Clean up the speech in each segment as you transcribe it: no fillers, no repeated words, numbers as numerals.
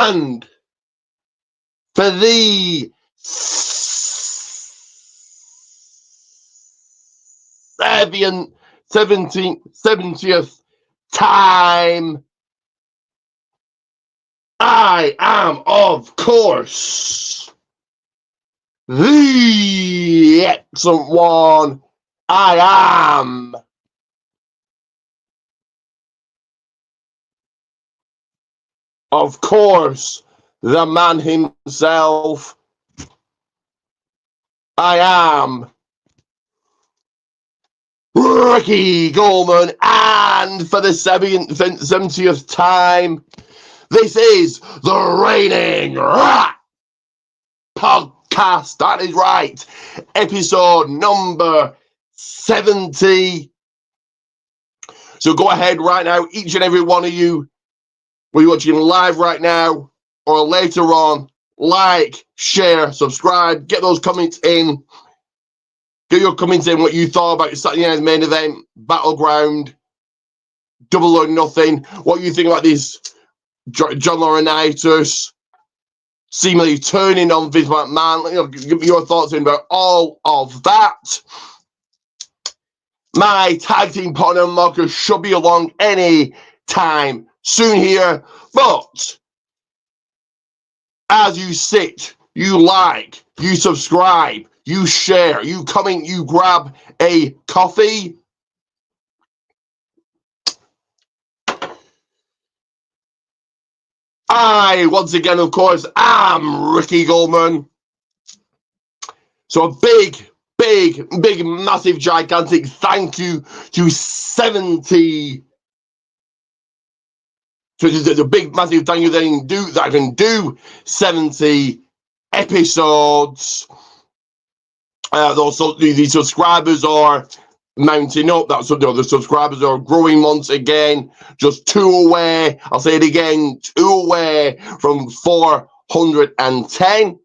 And for the 70th time, I am, of course, the excellent one. I am of course the man himself. I am Ricky Goldman, and for the 70th time, this is the Reigning Rat Podcast. That is right, episode number 70. So go ahead right now, each and every one of you, whether you're watching live right now or later on, like, share, subscribe, get those comments in. Get your comments in what you thought about Saturday night's main event, Battleground, Double or Nothing. What you think about this John Laurinaitis seemingly turning on Vince McMahon. You know, give me your thoughts in about all of that. My tag team partner Marcus should be along any time soon here. But as you sit, you like, you subscribe, you share, you comment, you grab a coffee. I, once again, of course, am Ricky Goldman. So a big, massive, gigantic thank you to 70. So there's a big, massive thank you that I can do 70 episodes. Also, the subscribers are mounting up. That's what the subscribers are growing once again. Just 2 away. I'll say it again, 2 away from 410.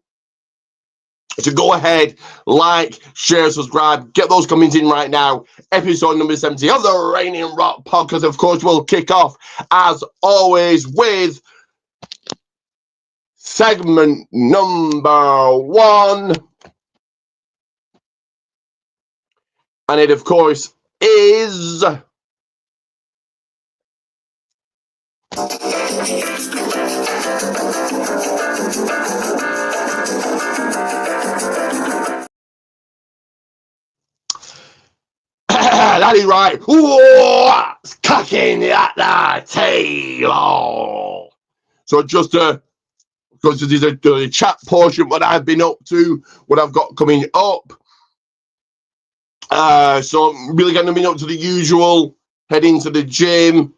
So go ahead, like, share, subscribe, get those comments in right now. Episode number 70 of the Reigning Rock Podcast, of course, will kick off, as always, with segment number 1. And it, of course, is that is right. What's cooking at the table? So just because this is the chat portion, what I've been up to, what I've got coming up. So I'm really going to be up to the usual, heading to the gym.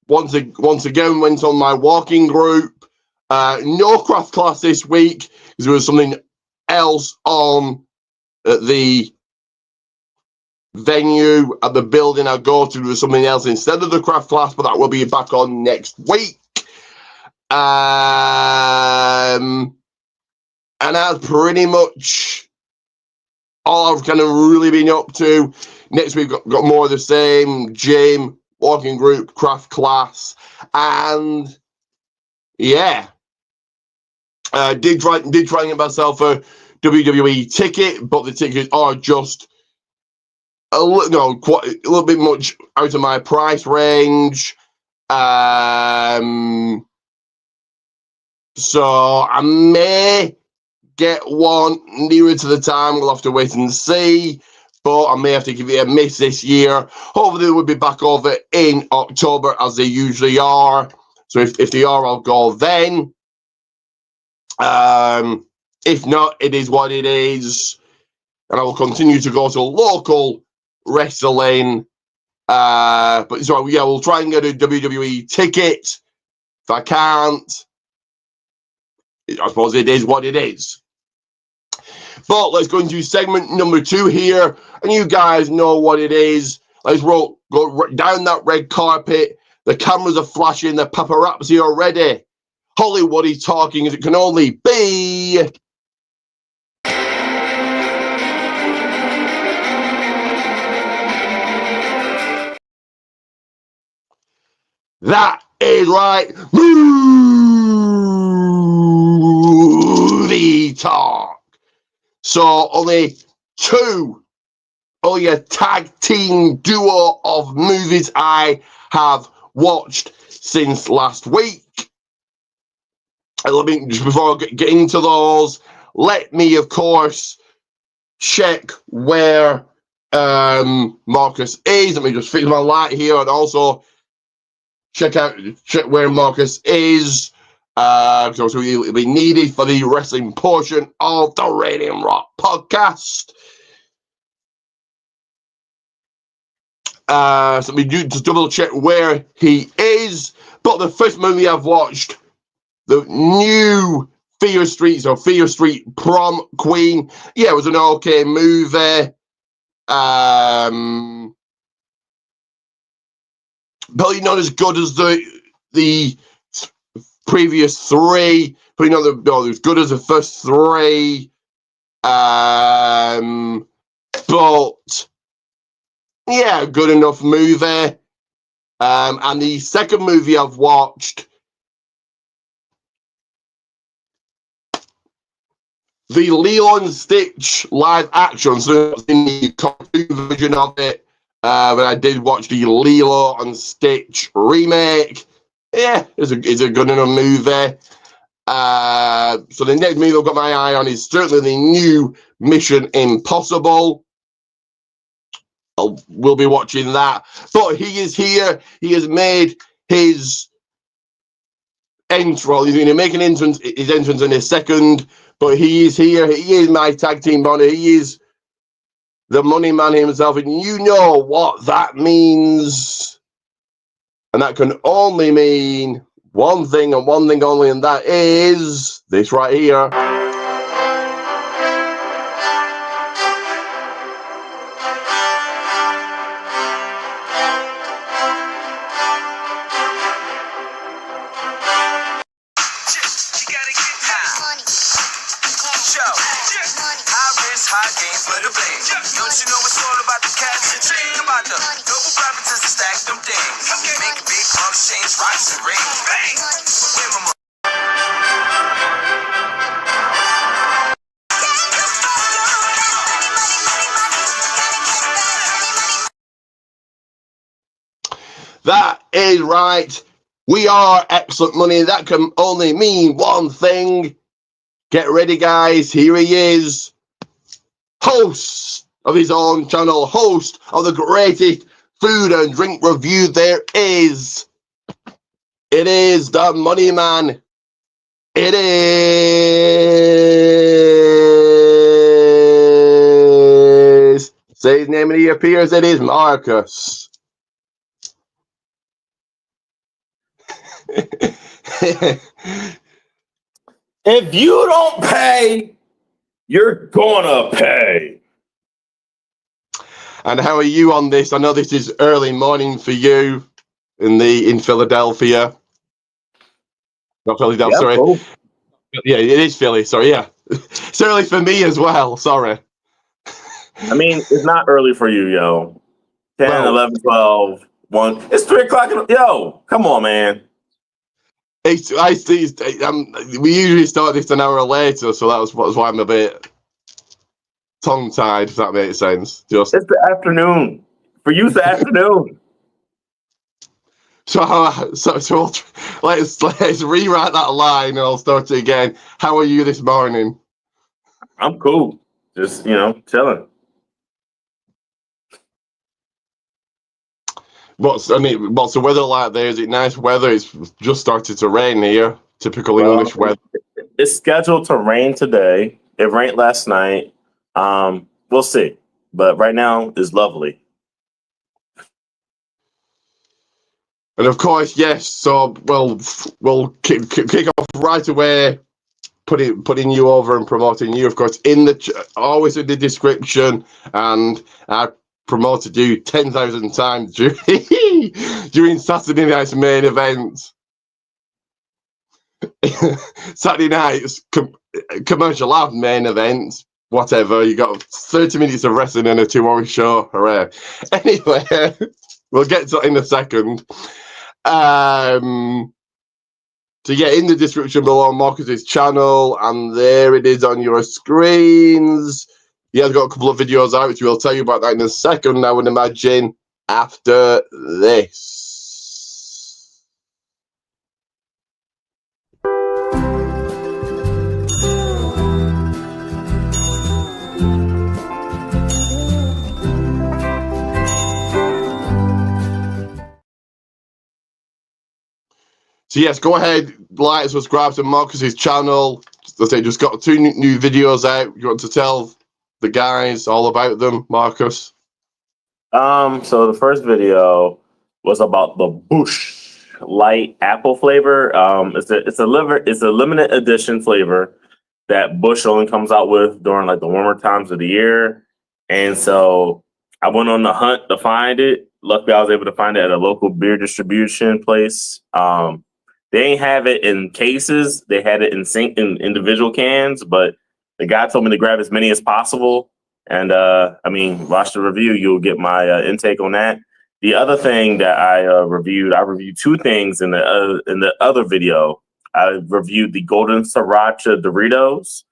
Once again, went on my walking group. No craft class this week because there was something else on at the venue, at the building I go to. There was something else instead of the craft class, but that will be back on next week. And that's pretty much all I've kind of really been up to. Next week, got more of the same: gym, walking group, craft class, and yeah, did try and get myself a WWE ticket, but the tickets are just quite a little bit much out of my price range. So I may get one nearer to the time. We'll have to wait and see, but I may have to give it a miss this year. Hopefully they will be back over in October as they usually are. So if they are, I'll go then. If not, it is what it is, and I will continue to go to local wrestling. But so yeah, we'll try and get a WWE ticket. If I can't, I suppose it is what it is. But let's go into segment number 2 here, and you guys know what it is. Let's go down that red carpet. The cameras are flashing, the paparazzi are ready. Hollywood is talking as it can only be. That is right. Movie talk. So only a tag team duo of movies I have watched since last week. And let me, just before I get into those, let me, of course, check where Marcus is. Let me just fix my light here and also check where Marcus is. Because it'll be needed for the wrestling portion of the Radiant Rock podcast. So let me just double check where he is. But the first movie I've watched, the new Fear Street Prom Queen. Yeah, it was an okay movie. Probably not as good as the previous three. Probably not as good as the first three. But yeah, good enough movie. And the second movie I've watched, the Lilo and Stitch live action, so in the cartoon version of it, but I did watch the Lilo and Stitch remake. Yeah, it's a good enough movie. So the next movie I've got my eye on is certainly the new Mission Impossible. We'll be watching that. But he is here. He has made his entrance. He's going to make his entrance in a second. But he is here. He is my tag team partner. He is the money man himself. And you know what that means. And that can only mean one thing and one thing only. And that is this right here. That is right. We are excellent money. That can only mean one thing. Get ready, guys. Here he is. Host of his own channel. Host of the greatest food and drink review there is. It is the Money Man. It is. Say his name and he appears. It is Marcus. If you don't pay, you're gonna pay. And how are you on this? I know this is early morning for you in Philadelphia. Not Philadelphia, sorry. Cool. Yeah, it is Philly, sorry, yeah. It's early for me as well, sorry. I mean, it's not early for you, yo. 10, 11, 12, 1. It's 3 o'clock. Yo, come on, man. We usually start this an hour later, so that's why I'm a bit tongue-tied, if that makes sense. It's the afternoon. For you, it's the afternoon. So let's rewrite that line and I'll start it again. How are you this morning? I'm cool. Just, chilling. What's the weather like there? Is it nice weather? It's just started to rain here. Typical English weather. It's scheduled to rain today. It rained last night. We'll see. But right now it's lovely. And of course, yes. So we'll kick off right away, putting you over and promoting you. Of course, always in the description, and I promoted you 10,000 times during Saturday night's main event. Saturday night's commercial ad main event. Whatever, you got 30 minutes of wrestling and a 2-hour show. Hooray! Anyway, we'll get to it in a second. So yeah, in the description below, Marcus's channel, and there it is on your screens. He has got a couple of videos out, which we'll tell you about that in a second, I would imagine, after this. So yes, go ahead, like, subscribe to Marcus's channel. As I say, just got 2 new videos out. You want to tell the guys all about them, Marcus? So the first video was about the Bush Light apple flavor. It's a limited edition flavor that Bush only comes out with during like the warmer times of the year. And so I went on the hunt to find it. Luckily, I was able to find it at a local beer distribution place. They ain't have it in cases. They had it in individual cans, but the guy told me to grab as many as possible. And I mean, watch the review. You'll get my intake on that. The other thing that I reviewed 2 things in the other video. I reviewed the Golden Sriracha Doritos.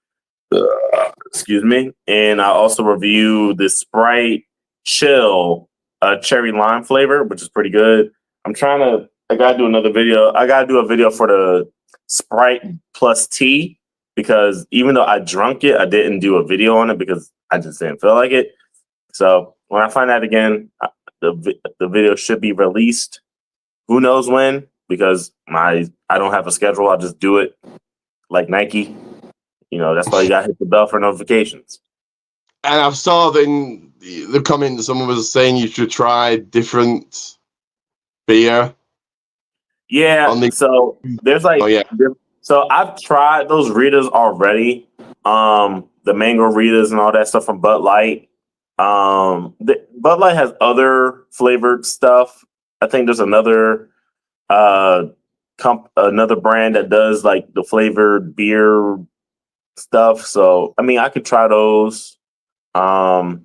Excuse me. And I also reviewed the Sprite Chill cherry lime flavor, which is pretty good. I gotta do another video. I gotta do a video for the Sprite plus tea, because even though I drunk it, I didn't do a video on it because I just didn't feel like it. So when I find out again, the video should be released. Who knows when? Because I don't have a schedule. I'll just do it like Nike. You know, that's why you gotta hit the bell for notifications. And I saw in the comments someone was saying you should try different beer. Yeah. So there's like, so I've tried those Ritas already. The mango Ritas and all that stuff from Bud Light. Bud Light has other flavored stuff. I think there's another another brand that does like the flavored beer stuff. So I mean, I could try those. You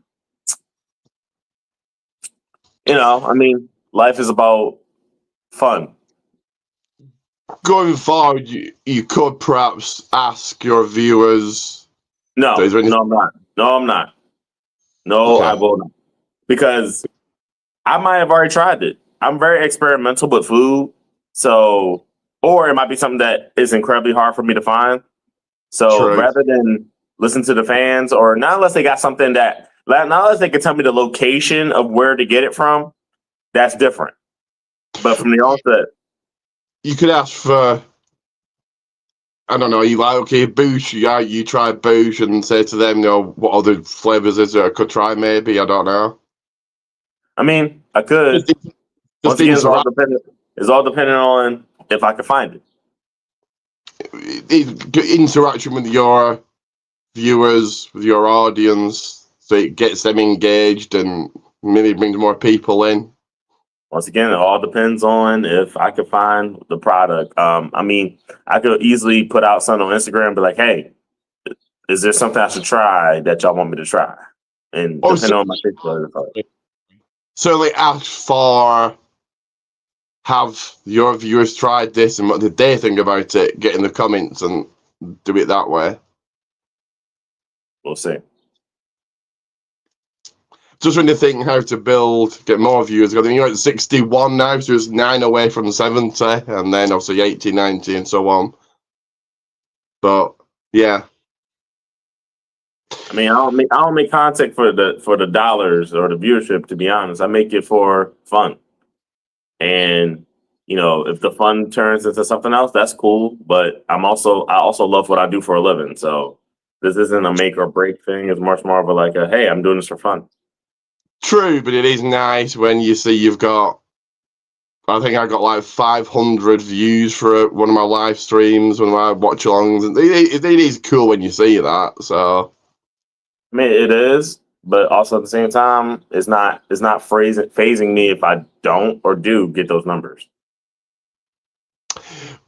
know, I mean, life is about fun. Going forward, you could perhaps ask your viewers. No, I'm not. No, okay. I will not. Because I might have already tried it. I'm very experimental with food. So, or it might be something that is incredibly hard for me to find. So rather than listen to the fans, or not unless they got something not unless they can tell me the location of where to get it from, that's different. But from the onset, you could ask for, I don't know, you like, okay, Boosh, yeah, you try Boosh and say to them, you know, what other flavors is there I could try maybe, I don't know. I mean, I could. Once again, it's all dependent on if I can find it. Interaction with your viewers, with your audience, so it gets them engaged and maybe brings more people in. Once again, it all depends on if I can find the product. I mean, I could easily put out something on Instagram and be like, hey, is there something I should try that y'all want me to try? And depending on my Facebook. Certainly ask for, have your viewers tried this and what did they think about it? Get in the comments and do it that way. We'll see. Just when you think how to get more viewers, I think you're at 61 now, so it's 9 away from 70, and then obviously 80, 90, and so on. But yeah, I mean, I don't make content for the dollars or the viewership. To be honest, I make it for fun, and you know, if the fun turns into something else, that's cool. But I also love what I do for a living, so this isn't a make or break thing. It's much more of a hey, I'm doing this for fun. True, but it is nice when you see you've got, I think I got like 500 views for one of my live streams, one of my watch-alongs. And it is cool when you see that. So, I mean, it is, but also at the same time, it's not phasing me if I don't or do get those numbers.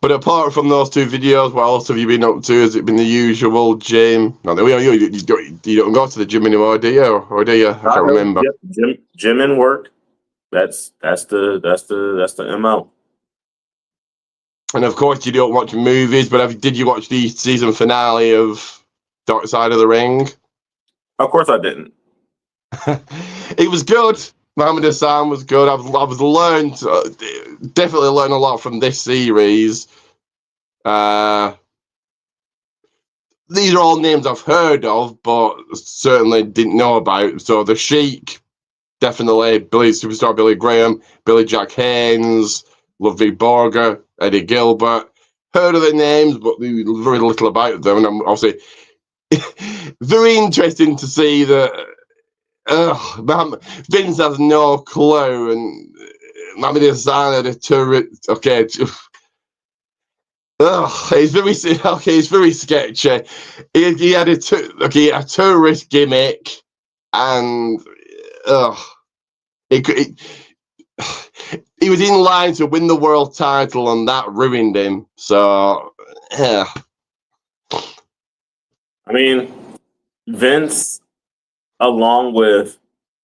But apart from those 2 videos, what else have you been up to? Has it been the usual gym? No, you don't go to the gym anymore, do you? Or do you? I can't remember. Yep. Gym and work. That's the MO. And of course, you don't watch movies, but did you watch the season finale of Dark Side of the Ring? Of course I didn't. It was good. Muhammad Hassan was good. I've definitely learned a lot from this series. These are all names I've heard of, but certainly didn't know about. So the Sheik, definitely. Superstar Billy Graham, Billy Jack Haynes, Ludwig Borger, Eddie Gilbert. Heard of the names, but very little about them. And I'm obviously very interesting to see that Vince has no clue, and Mohamed Hassan had a tourist. Okay, it's very sketchy. He had a tourist gimmick, and he was in line to win the world title, and that ruined him. So, yeah. I mean, Vince, along with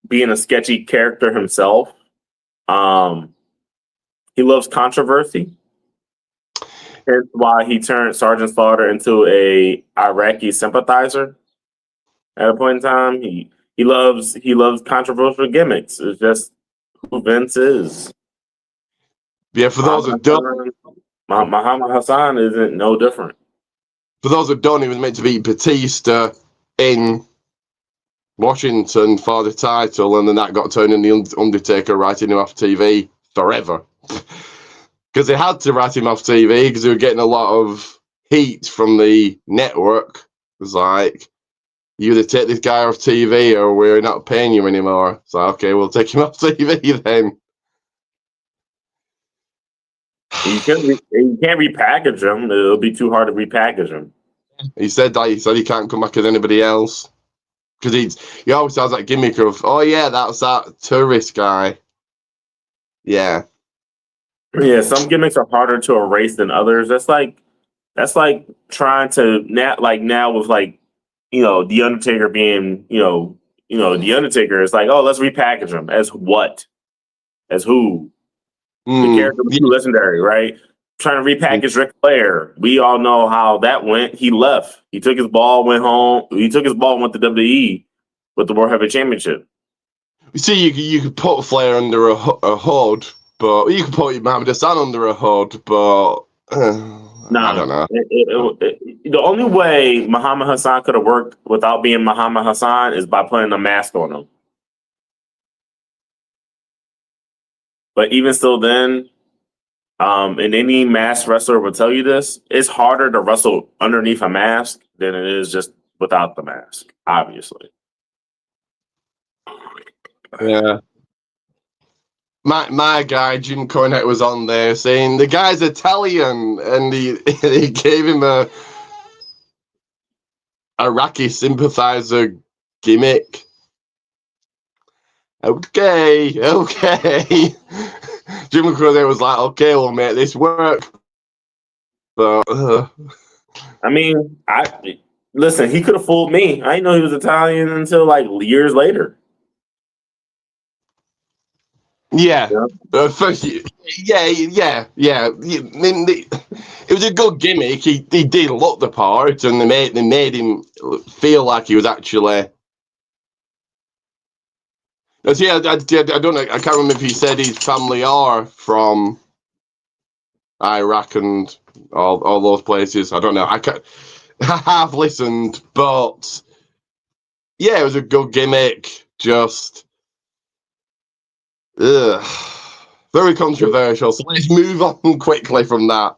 being a sketchy character himself, he loves controversy. That's why he turned Sergeant Slaughter into a Iraqi sympathizer. At a point in time, he loves controversial gimmicks. It's just who Vince is. Yeah, for those who don't, Muhammad Hassan isn't no different. For those who don't, he was meant to beat Batista in Washington for the title, and then that got turned into the Undertaker writing him off TV forever. Because they had to write him off TV because they were getting a lot of heat from the network. It was like, you either take this guy off TV or we're not paying you anymore. So, okay, we'll take him off TV then. You can't repackage him. It'll be too hard to repackage him. He said that. He said he can't come back as anybody else. Because he always has that gimmick of, oh yeah, that's that tourist guy. Yeah. Yeah, some gimmicks are harder to erase than others. That's like trying to now with the Undertaker being the Undertaker. It's like, oh, let's repackage him as what, as who. The character was too legendary, right? Trying to repackage Ric Flair. We all know how that went. He left. He took his ball, went home. He took his ball and went to WWE with the World Heavyweight Championship. You see, you could put Flair under a hood, but you could put Muhammad Hassan under a hood, but I don't know. The only way Muhammad Hassan could have worked without being Muhammad Hassan is by putting a mask on him. But even still then, and any masked wrestler will tell you this, it's harder to wrestle underneath a mask than it is just without the mask, obviously. Yeah. My guy, Jim Cornette, was on there saying the guy's Italian, and he gave him a Iraqi sympathizer gimmick. Okay. Jim Cornette was like, okay, we'll make this work. But I mean, listen, he could have fooled me. I didn't know he was Italian until like years later. Yeah. First, yeah. It was a good gimmick. He did look the part, and they made him feel like he was actually. Yeah, I don't know. I can't remember if he said his family are from Iraq and all those places. I don't know. I have listened, but yeah, it was a good gimmick. Just very controversial. So let's move on quickly from that.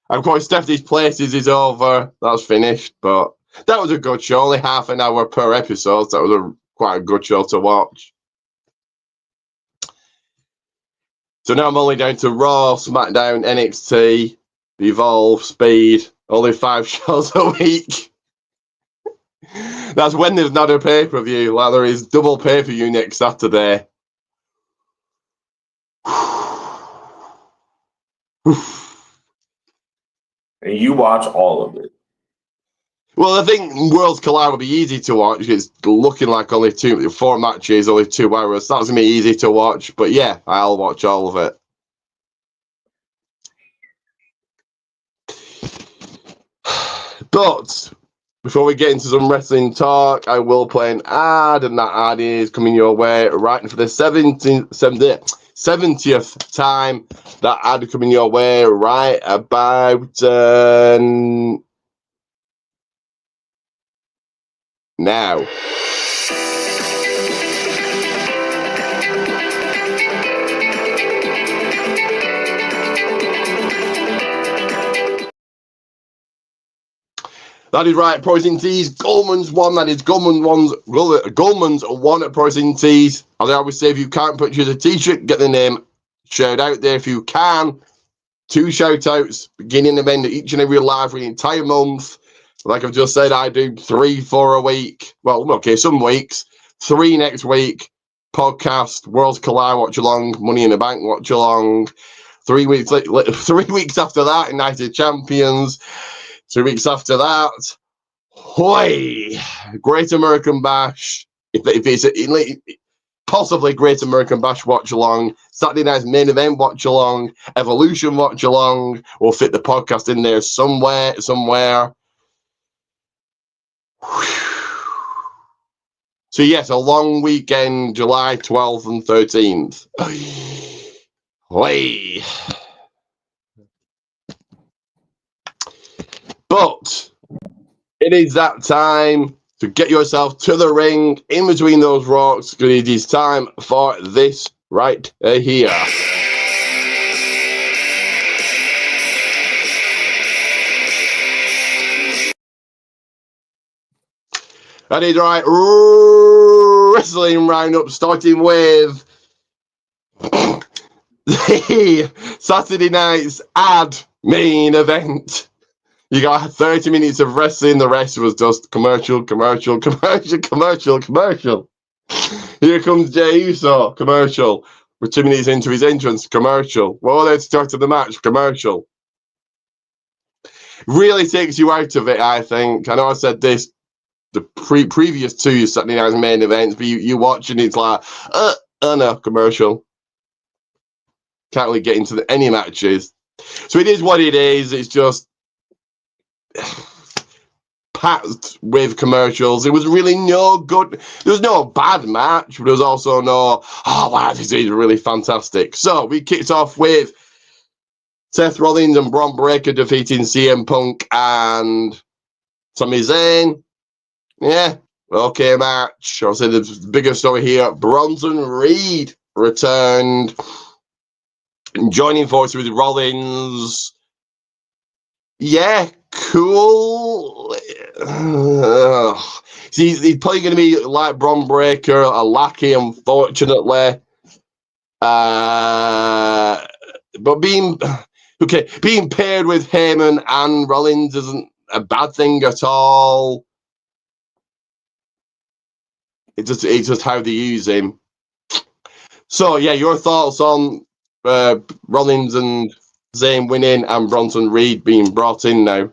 And of course, Stephanie's Places is over. That's finished, but that was a good show. Only half an hour per episode. So that was quite a good show to watch. So now I'm only down to Raw, SmackDown, NXT, Evolve, Speed. Only 5 shows a week. That's when there's not a pay-per-view. Like there is double pay-per-view next Saturday. And you watch all of it. Well, I think Worlds Collide will be easy to watch. It's looking like only 4 matches, only 2 hours. That's going to be easy to watch. But yeah, I'll watch all of it. But before we get into some wrestling talk, I will play an ad, and that ad is coming your way right for the 70th time. That ad coming your way right about now. That is right, Protein Teas. Goldman's one. That is Goldman's one at Protein Teas. As I always say, if you can't purchase a t-shirt, get the name shared out there. If you can, 2 shout-outs, beginning and end of each and every live for the entire month. Like I've just said, I do 3, 4 a week. Well, okay, some weeks. 3 next week. Podcast, Worlds Collide watch along, Money in the Bank watch along. 3 weeks 3 weeks after that, United Champions. 2 weeks after that, Great American Bash. If it's possibly Great American Bash watch along, Saturday night's main event watch along, Evolution watch along. We'll fit the podcast in there somewhere. So yes, a long weekend, July 12th and 13th. But it is that time to get yourself to the ring in between those rocks, because it is time for this right here. That is right, wrestling roundup, starting with the Saturday night's ad main event. You got 30 minutes of wrestling, the rest was just commercial. Here comes Jey Uso, commercial. We're 2 minutes into his entrance, commercial. Well, let's start the match, commercial. Really takes you out of it, I think. I know I said this the previous 2 Saturday night's main events, but you watch and it's like, no, commercial. Can't really get into any matches. So it is what it is. It's just packed with commercials. It was really no good. There was no bad match, but there was also no, oh wow, this is really fantastic. So we kicked off with Seth Rollins and Bron Breakker defeating CM Punk and Sami Zayn. Yeah, okay match. I'll say the bigger story here, Bronson Reed returned, joining forces with Rollins. Yeah, cool. He's probably going to be like Bron Breakker, a lackey, unfortunately. But being paired with Heyman and Rollins isn't a bad thing at all. It's just how they use him. So yeah, your thoughts on Rollins and Zayn winning and Bronson Reed being brought in now?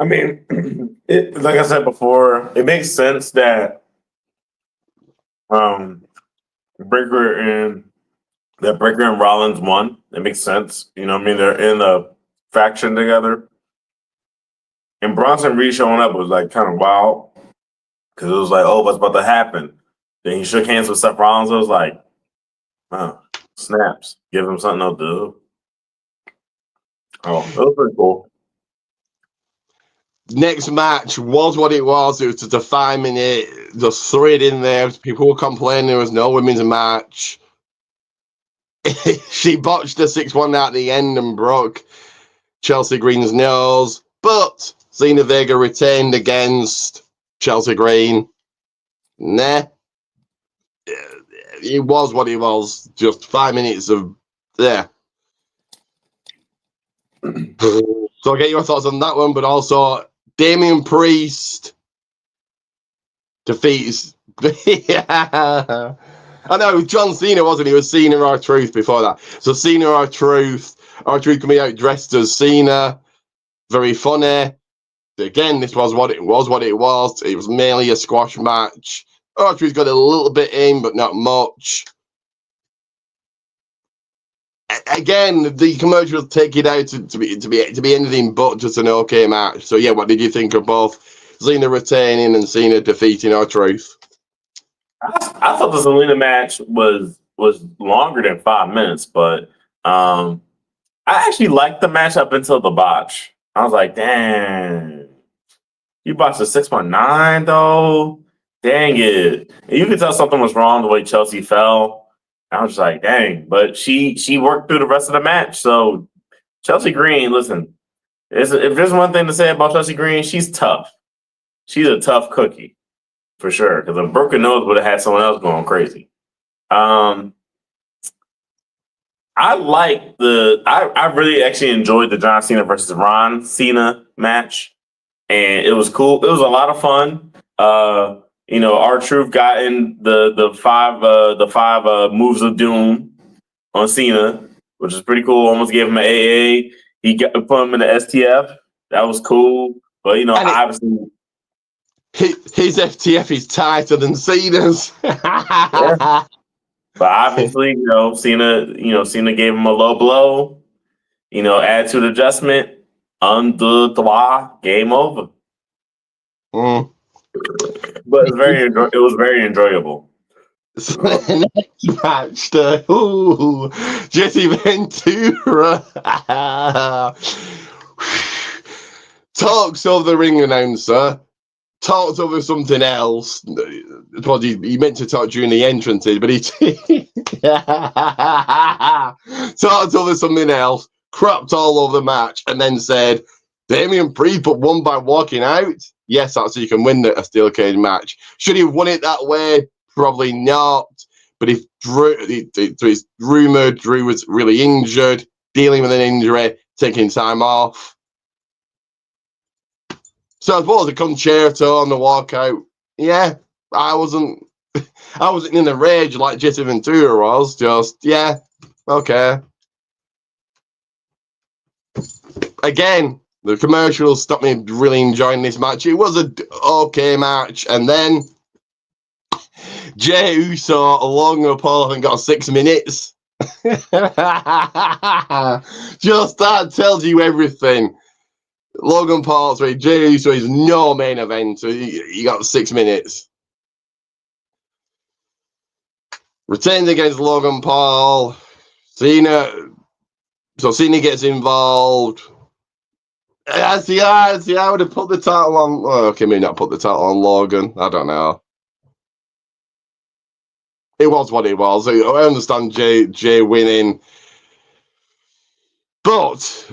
I mean, like I said before, it makes sense that Breakker and Rollins won. It makes sense. You know what I mean? They're in a faction together. And Bronson Reed showing up was like kind of wild, because it was like, oh, what's about to happen? Then he shook hands with Seth Rollins. It was like, oh, snaps. Give him something to do. Oh, that was pretty cool. Next match was what it was. It was just a 5-minute, just threw it in there. People were complaining there was no women's match. She botched the 6-1 at the end and broke Chelsea Green's nose. But Zelina Vega retained against Chelsea Green. Nah. It was what it was. Just 5 minutes of there. So I'll get your thoughts on that one, but also Damian Priest defeats. Yeah. I know, John Cena, wasn't he? It was Cena R-Truth before that. So Cena R-Truth coming out dressed as Cena. Very funny. Again, this was what it was. It was mainly a squash match. R-Truth got a little bit in, but not much. again, the commercials take it out to be anything but just an okay match. So yeah, what did you think of both Zelina retaining and Cena defeating R-Truth? I thought the Zelina match was longer than 5 minutes, but I actually liked the match up until the botch. I was like, dang, you botched a 6.9 though. Dang it! And you could tell something was wrong the way Chelsea fell. I was just like, dang, but she worked through the rest of the match. So Chelsea Green, listen, if there's one thing to say about Chelsea Green, she's tough. She's a tough cookie for sure. Because a broken nose would have had someone else going crazy. I really actually enjoyed the John Cena versus Ron Cena match, and it was cool. It was a lot of fun. R-Truth got in the five moves of doom on Cena, which is pretty cool. Almost gave him an AA. He put him in the STF. That was cool. But obviously his FTF is tighter than Cena's. Yeah. But obviously, Cena gave him a low blow. Attitude adjustment. Un, deux, trois, game over. Mm. But it was very enjoyable. So the next match, Jesse Ventura talks over the ring announcer, talks over something else. Well, he meant to talk during the entrances, but he talked over something else, crapped all over the match, and then said, Damian Priest won by walking out. Yes, that's so you can win a steel cage match. Should he have won it that way? Probably not. But if it's rumored Drew was really injured, dealing with an injury, taking time off. So I suppose the concerto on the walkout. Yeah, I wasn't in a rage like Jesse Ventura was. Just yeah, okay. Again, the commercials stopped me really enjoying this match. It was an okay match, and then Jey Uso along with Paul and got 6 minutes. Just that tells you everything. Logan Paul's way. Jey Uso is no main event. So he got 6 minutes. Retains against Logan Paul. Cena gets involved. I would have put the title on. Oh, okay, maybe not put the title on Logan. I don't know. It was what it was. I understand Jay winning. But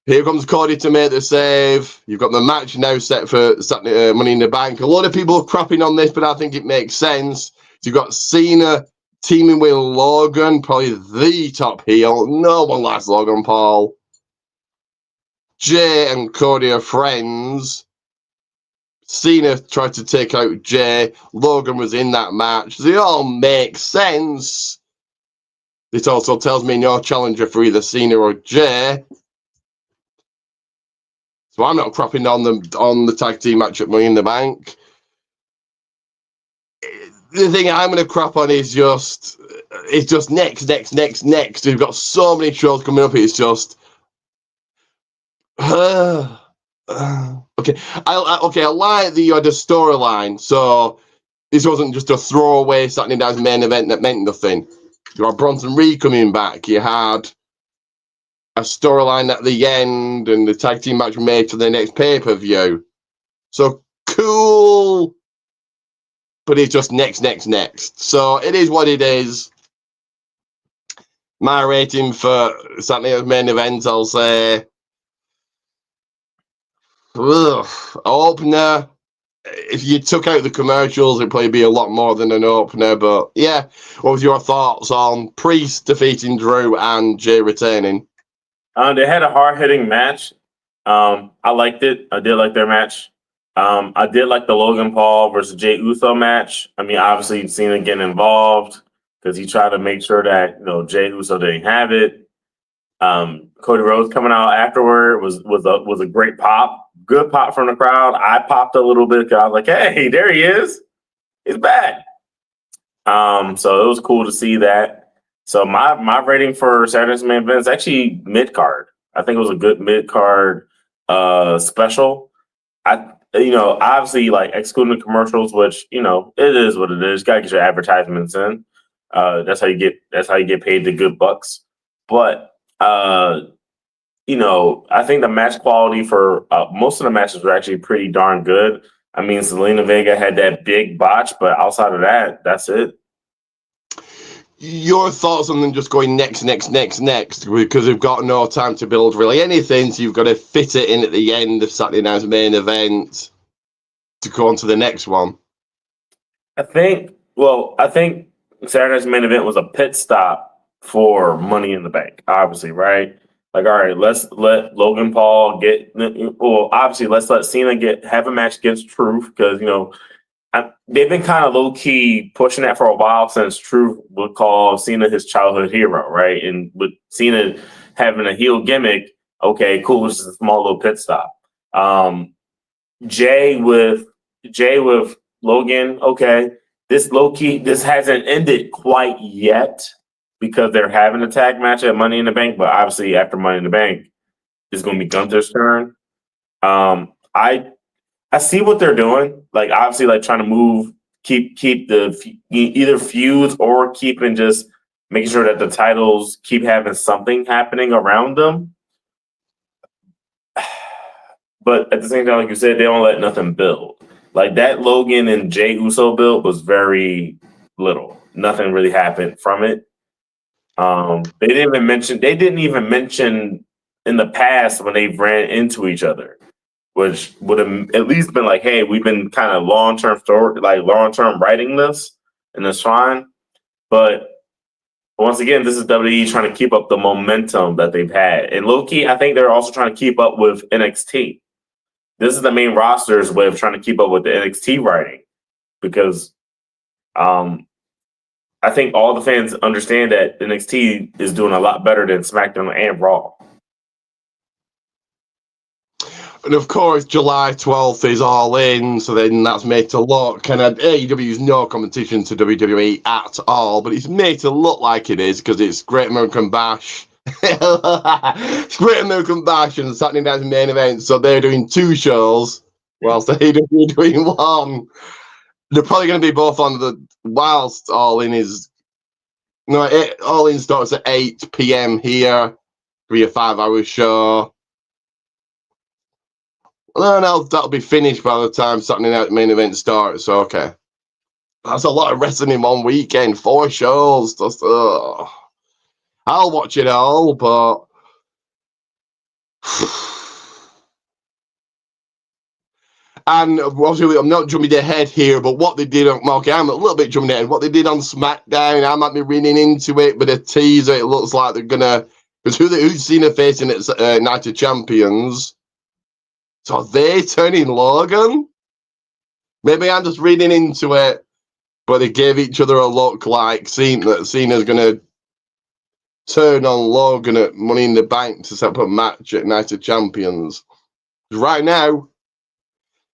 here comes Cody to make the save. You've got the match now set for Saturday, Money in the Bank. A lot of people are crapping on this, but I think it makes sense. So you've got Cena teaming with Logan, probably the top heel. No one likes Logan Paul. Jay and Cody are friends. Cena tried to take out Jay. Logan was in that match. They all make sense. This also tells me no challenger for either Cena or Jay. So I'm not crapping on the tag team match at Money in the Bank. The thing I'm going to crap on is just next. We've got so many shows coming up. It's just okay. I like the storyline. So this wasn't just a throwaway Saturday Night's main event that meant nothing. You had Bronson Reed coming back. You had a storyline at the end, and the tag team match made for the next pay-per-view. So cool, but it's just next. So it is what it is. My rating for Saturday Night's main event, I'll say, opener. If you took out the commercials, it'd probably be a lot more than an opener. But yeah, what was your thoughts on Priest defeating Drew and Jay retaining? They had a hard-hitting match. I liked it. I did like their match. I did like the Logan Paul versus Jey Uso match. I mean, obviously, Cena getting involved because he tried to make sure that Jey Uso didn't have it. Cody Rhodes coming out afterward was a great pop. Good pop from the crowd. I popped a little bit because I was like, hey, there he is. He's back. So it was cool to see that. So my rating for Saturday's main event is actually mid card. I think it was a good mid card special. Obviously, like excluding the commercials, which it is what it is. You gotta get your advertisements in. That's how you get paid the good bucks. But I think the match quality for most of the matches were actually pretty darn good. I mean, Selena Vega had that big botch, but outside of that, that's it. Your thoughts on them just going next, because they've got no time to build really anything, so you've got to fit it in at the end of Saturday night's main event to go on to the next one. I think Saturday night's main event was a pit stop for Money in the Bank, obviously, right? Like, all right, let's let Logan Paul obviously let's let Cena have a match against Truth, because they've been kind of low key pushing that for a while, since Truth would call Cena his childhood hero, right? And with Cena having a heel gimmick, okay, cool, it's just a small little pit stop. Jay with Logan, okay, this hasn't ended quite yet because they're having a tag match at Money in the Bank, but obviously after Money in the Bank, it's going to be Gunther's turn. I see what they're doing. Like, obviously, like trying to keep the either feuds or keeping just making sure that the titles keep having something happening around them. But at the same time, like you said, they don't let nothing build. Like that Logan and Jey Uso build was very little. Nothing really happened from it. They didn't even mention in the past when they ran into each other, which would have at least been like, hey, we've been kind of long-term writing this, and it's fine. But once again, this is WWE trying to keep up the momentum that they've had. And low-key, I think they're also trying to keep up with NXT. This is the main roster's way of trying to keep up with the NXT writing, because I think all the fans understand that NXT is doing a lot better than SmackDown and Raw. And of course, July 12th is All In, so then that's made to look, and AEW is no competition to WWE at all, but it's made to look like it is because it's Great American Bash. It's Great American Bash and Saturday Night's main event, so they're doing two shows whilst AEW are doing one. They're probably going to be both on whilst All In is. No, All In starts at 8 p.m. here. It'll be a 5-hour show. No, that'll be finished by the time Saturday Night main event starts. So, okay. That's a lot of wrestling in one weekend. 4 shows. I'll watch it all, but and obviously I'm not jumping ahead here, but what they did on I'm a little bit jumping ahead. What they did on SmackDown, I might be reading into it, but a teaser, it looks like they're gonna, because who's Cena facing at Night of Champions? So are they turning Logan? Maybe I'm just reading into it, but they gave each other a look like Cena's going to turn on Logan at Money in the Bank to set up a match at Night of Champions. Right now,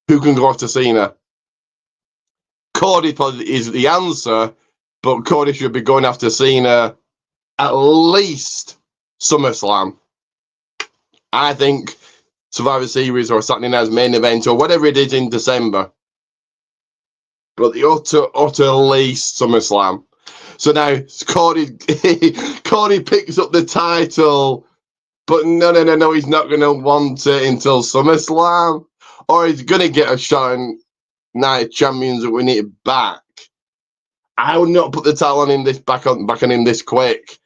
who can go after Cena? Cody probably is the answer, but Cody should be going after Cena at least SummerSlam. I think Survivor Series or Saturday Night's main event or whatever it is in December. But the utter least SummerSlam. So now Cody picks up the title, but no, he's not going to want it until SummerSlam, or he's going to get a shot in Night of Champions that we need it back. I would not put the title on him back on him this quick.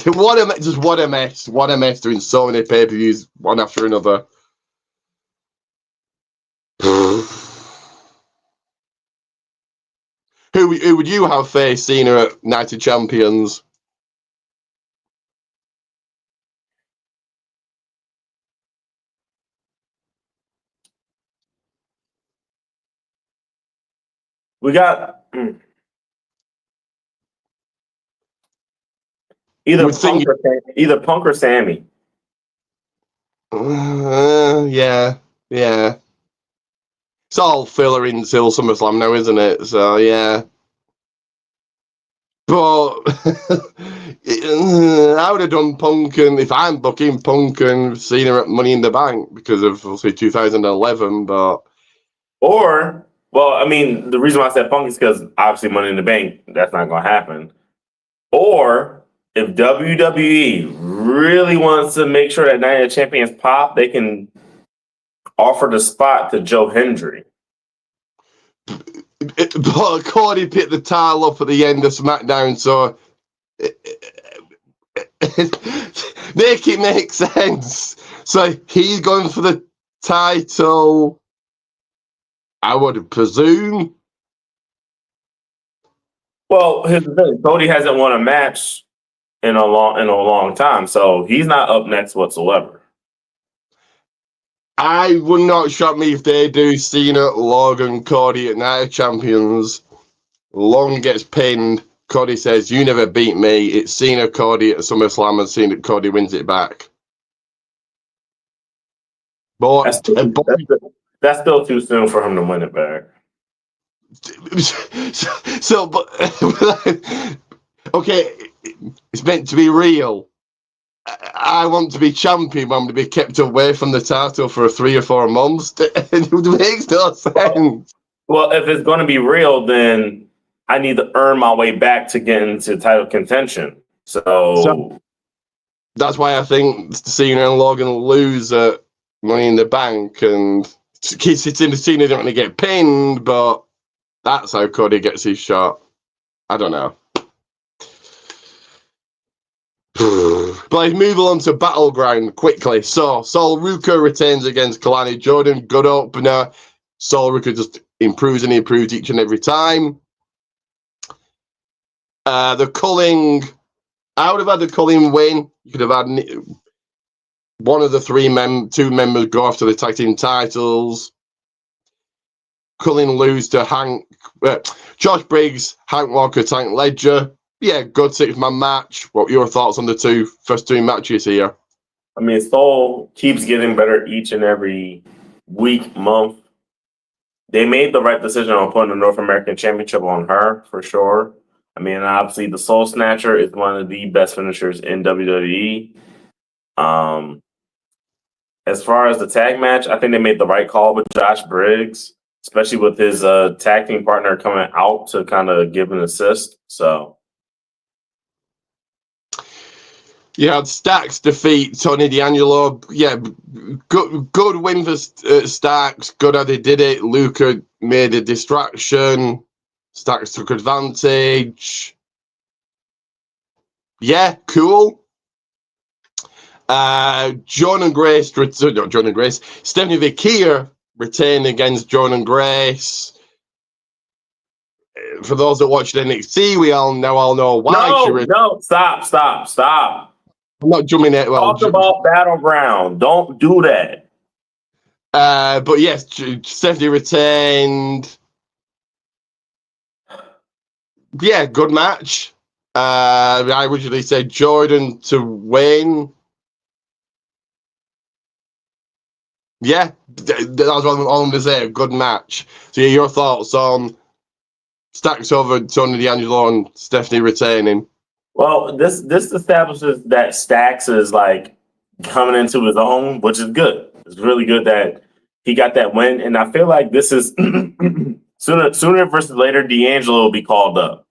What a mess! What a mess doing so many pay-per-views one after another. Who would you have faced Cena at Night of Champions? We got either Punk or Sammy. Yeah. It's all filler until SummerSlam now, isn't it? So yeah. But I would have done Punk, and if I'm booking Punk and Cena at Money in the Bank because of obviously 2011. But Or, well, I mean, the reason why I said Punk is because obviously Money in the Bank, that's not going to happen. Or if WWE really wants to make sure that Night of Champions pop, they can offer the spot to Joe Hendry. But Cody picked the title up at the end of SmackDown, so make it make sense. So he's going for the title, I would presume. Well, here's the thing: Cody hasn't won a match in a long time, so he's not up next whatsoever. I would not shock me if they do Cena, Logan, Cody at Night of Champions. Logan gets pinned. Cody says, "You never beat me." It's Cena, Cody at SummerSlam, and Cena, Cody wins it back. But That's still too soon for him to win it back. So, but okay, it's meant to be real. I want to be champion. I want to be kept away from the title for 3 or 4 months. It makes no sense. Well, if it's going to be real, then I need to earn my way back to get into title contention. So that's why I think Cena and Logan will lose at Money in the Bank, and it's in the Cena don't want to get pinned, but that's how Cody gets his shot. I don't know. But let's move on to Battleground quickly. So Sol Ruka retains against Kalani Jordan. Good opener. Sol Ruka just improves and improves each and every time. The culling, I would have had the culling win. You could have had one of the two members go after the tag team titles. Culling lose to Josh Briggs, Hank Walker, Tank Ledger. Yeah, good 6-man match. What are your thoughts on the first two matches here? I mean, Sol keeps getting better each and every week, month. They made the right decision on putting the North American Championship on her, for sure. I mean, obviously, the Soul Snatcher is one of the best finishers in WWE. As far as the tag match, I think they made the right call with Josh Briggs, especially with his tag team partner coming out to kind of give an assist. So, you had Stacks defeat Tony D'Angelo. Yeah, good win for Stacks. Good how they did it. Luca made a distraction. Stacks took advantage. Yeah, cool. Stephanie Vikier retained against Jordan Grace. For those that watched NXT, we all know why. No, stop. I'm not jumping it. Talk about Battleground. Don't do that. But yes, Stephanie retained. Yeah, good match. I originally said Jordan to win. Yeah, that was all I'm going to say. Good match. So, yeah, your thoughts on Stacks over Tony D'Angelo and Stephanie retaining? Well, this establishes that Stacks is like coming into his own, which is good. It's really good that he got that win, and I feel like this is sooner versus later. D'Angelo will be called up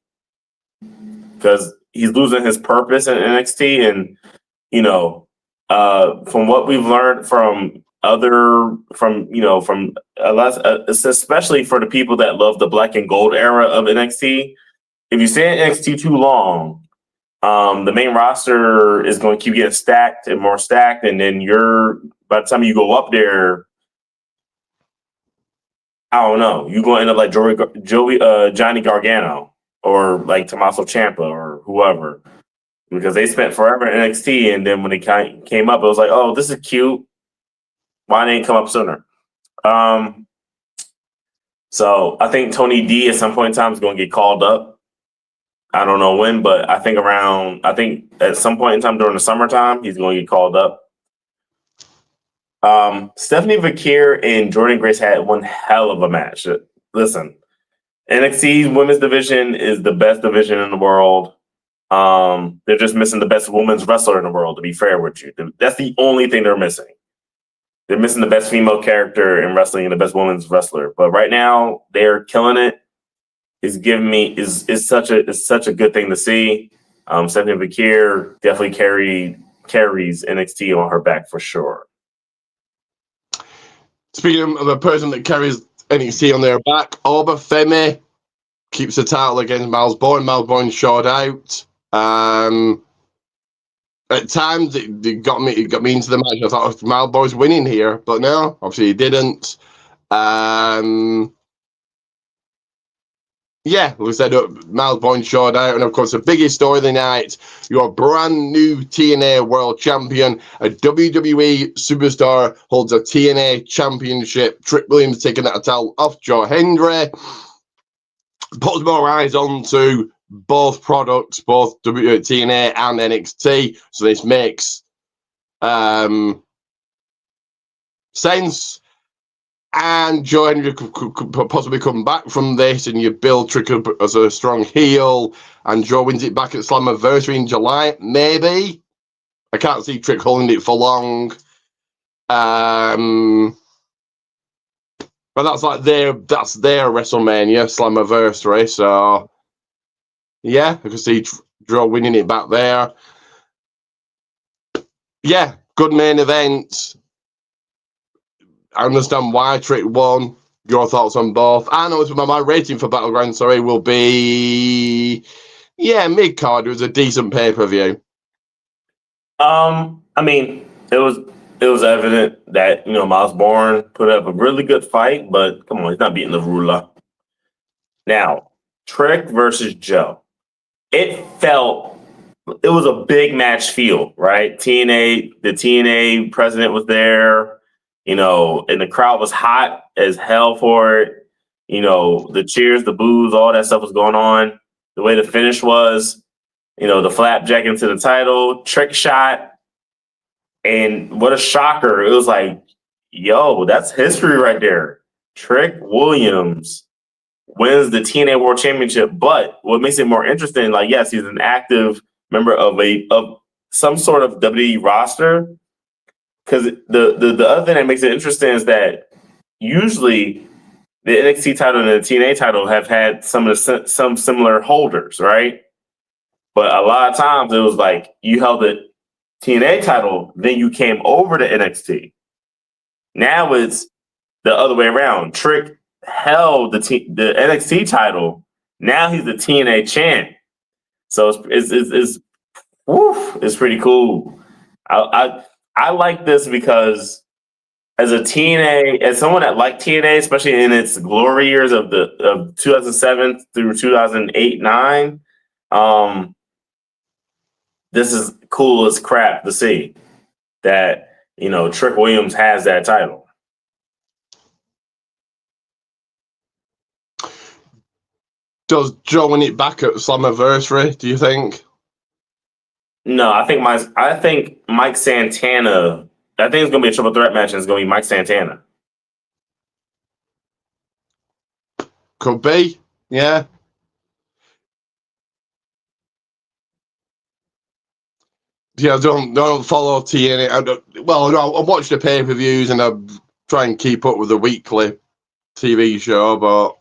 because he's losing his purpose in NXT, and from what we've learned from especially for the people that love the black and gold era of NXT. If you stay in NXT too long, the main roster is going to keep getting stacked and more stacked, and then by the time you go up there, I don't know, you're going to end up like Johnny Gargano or like Tommaso Ciampa or whoever, because they spent forever in NXT, and then when they came up, it was like, oh, this is cute. Why didn't it come up sooner? So I think Tony D at some point in time is going to get called up. I don't know when, but I think at some point in time during the summertime, he's going to get called up. Stephanie Vikier and Jordan Grace had one hell of a match. Listen, NXT's women's division is the best division in the world. They're just missing the best women's wrestler in the world, to be fair with you. That's the only thing they're missing. They're missing the best female character in wrestling and the best women's wrestler. But right now, they're killing it. It's giving me is such a good thing to see. Stephanie Bakir definitely carries NXT on her back for sure. Speaking of a person that carries NXT on their back, Obafemi keeps the title against Miles Bourne. Miles Bourne showed out. At times, it got me into the match. I thought Miles Bourne's winning here, but no, obviously he didn't. Yeah, we said Miles Bourne showed out, and of course, the biggest story of the night: your brand new TNA World Champion, a WWE superstar, holds a TNA Championship. Trick Williams taking that title off Joe Hendry. Puts more eyes onto both products, both TNA and NXT. So this makes sense. And Joe Hendry could possibly come back from this, and you build Trick up as a strong heel, and Joe wins it back at Slammiversary in July, maybe. I can't see Trick holding it for long. But that's their WrestleMania, Slammiversary. So yeah, I can see Joe winning it back there. Yeah, good main event. I understand why Trick won. Your thoughts on both? I know my rating for Battleground, will be mid-card. It was a decent pay-per-view. I mean, it was evident that Miles Bourne put up a really good fight, but come on, he's not beating the ruler. Now, Trick versus Joe. It was a big match feel, right? The TNA president was there. And the crowd was hot as hell for it. The cheers, the boos, all that stuff was going on. The way the finish was, the flapjack into the title, Trick shot. And what a shocker. It was like, yo, that's history right there. Trick Williams wins the TNA World Championship. But what makes it more interesting, yes, he's an active member of some sort of WWE roster. Because the other thing that makes it interesting is that usually the NXT title and the TNA title have had some similar holders, right? But a lot of times it was like you held the TNA title, then you came over to NXT. Now it's the other way around. Trick held the NXT title. Now he's the TNA champ. So it's pretty cool. I like this because as someone that liked TNA, especially in its glory years of 2007 through 2008-9, this is cool as crap to see that Trick Williams has that title. Does Joe win it back at Slammiversary, do you think? No, I think Mike Santana. I think it's going to be a triple threat match, and it's going to be Mike Santana. Could be, yeah. Yeah, don't follow TNA. I watch the pay-per-views and I try and keep up with the weekly TV show, but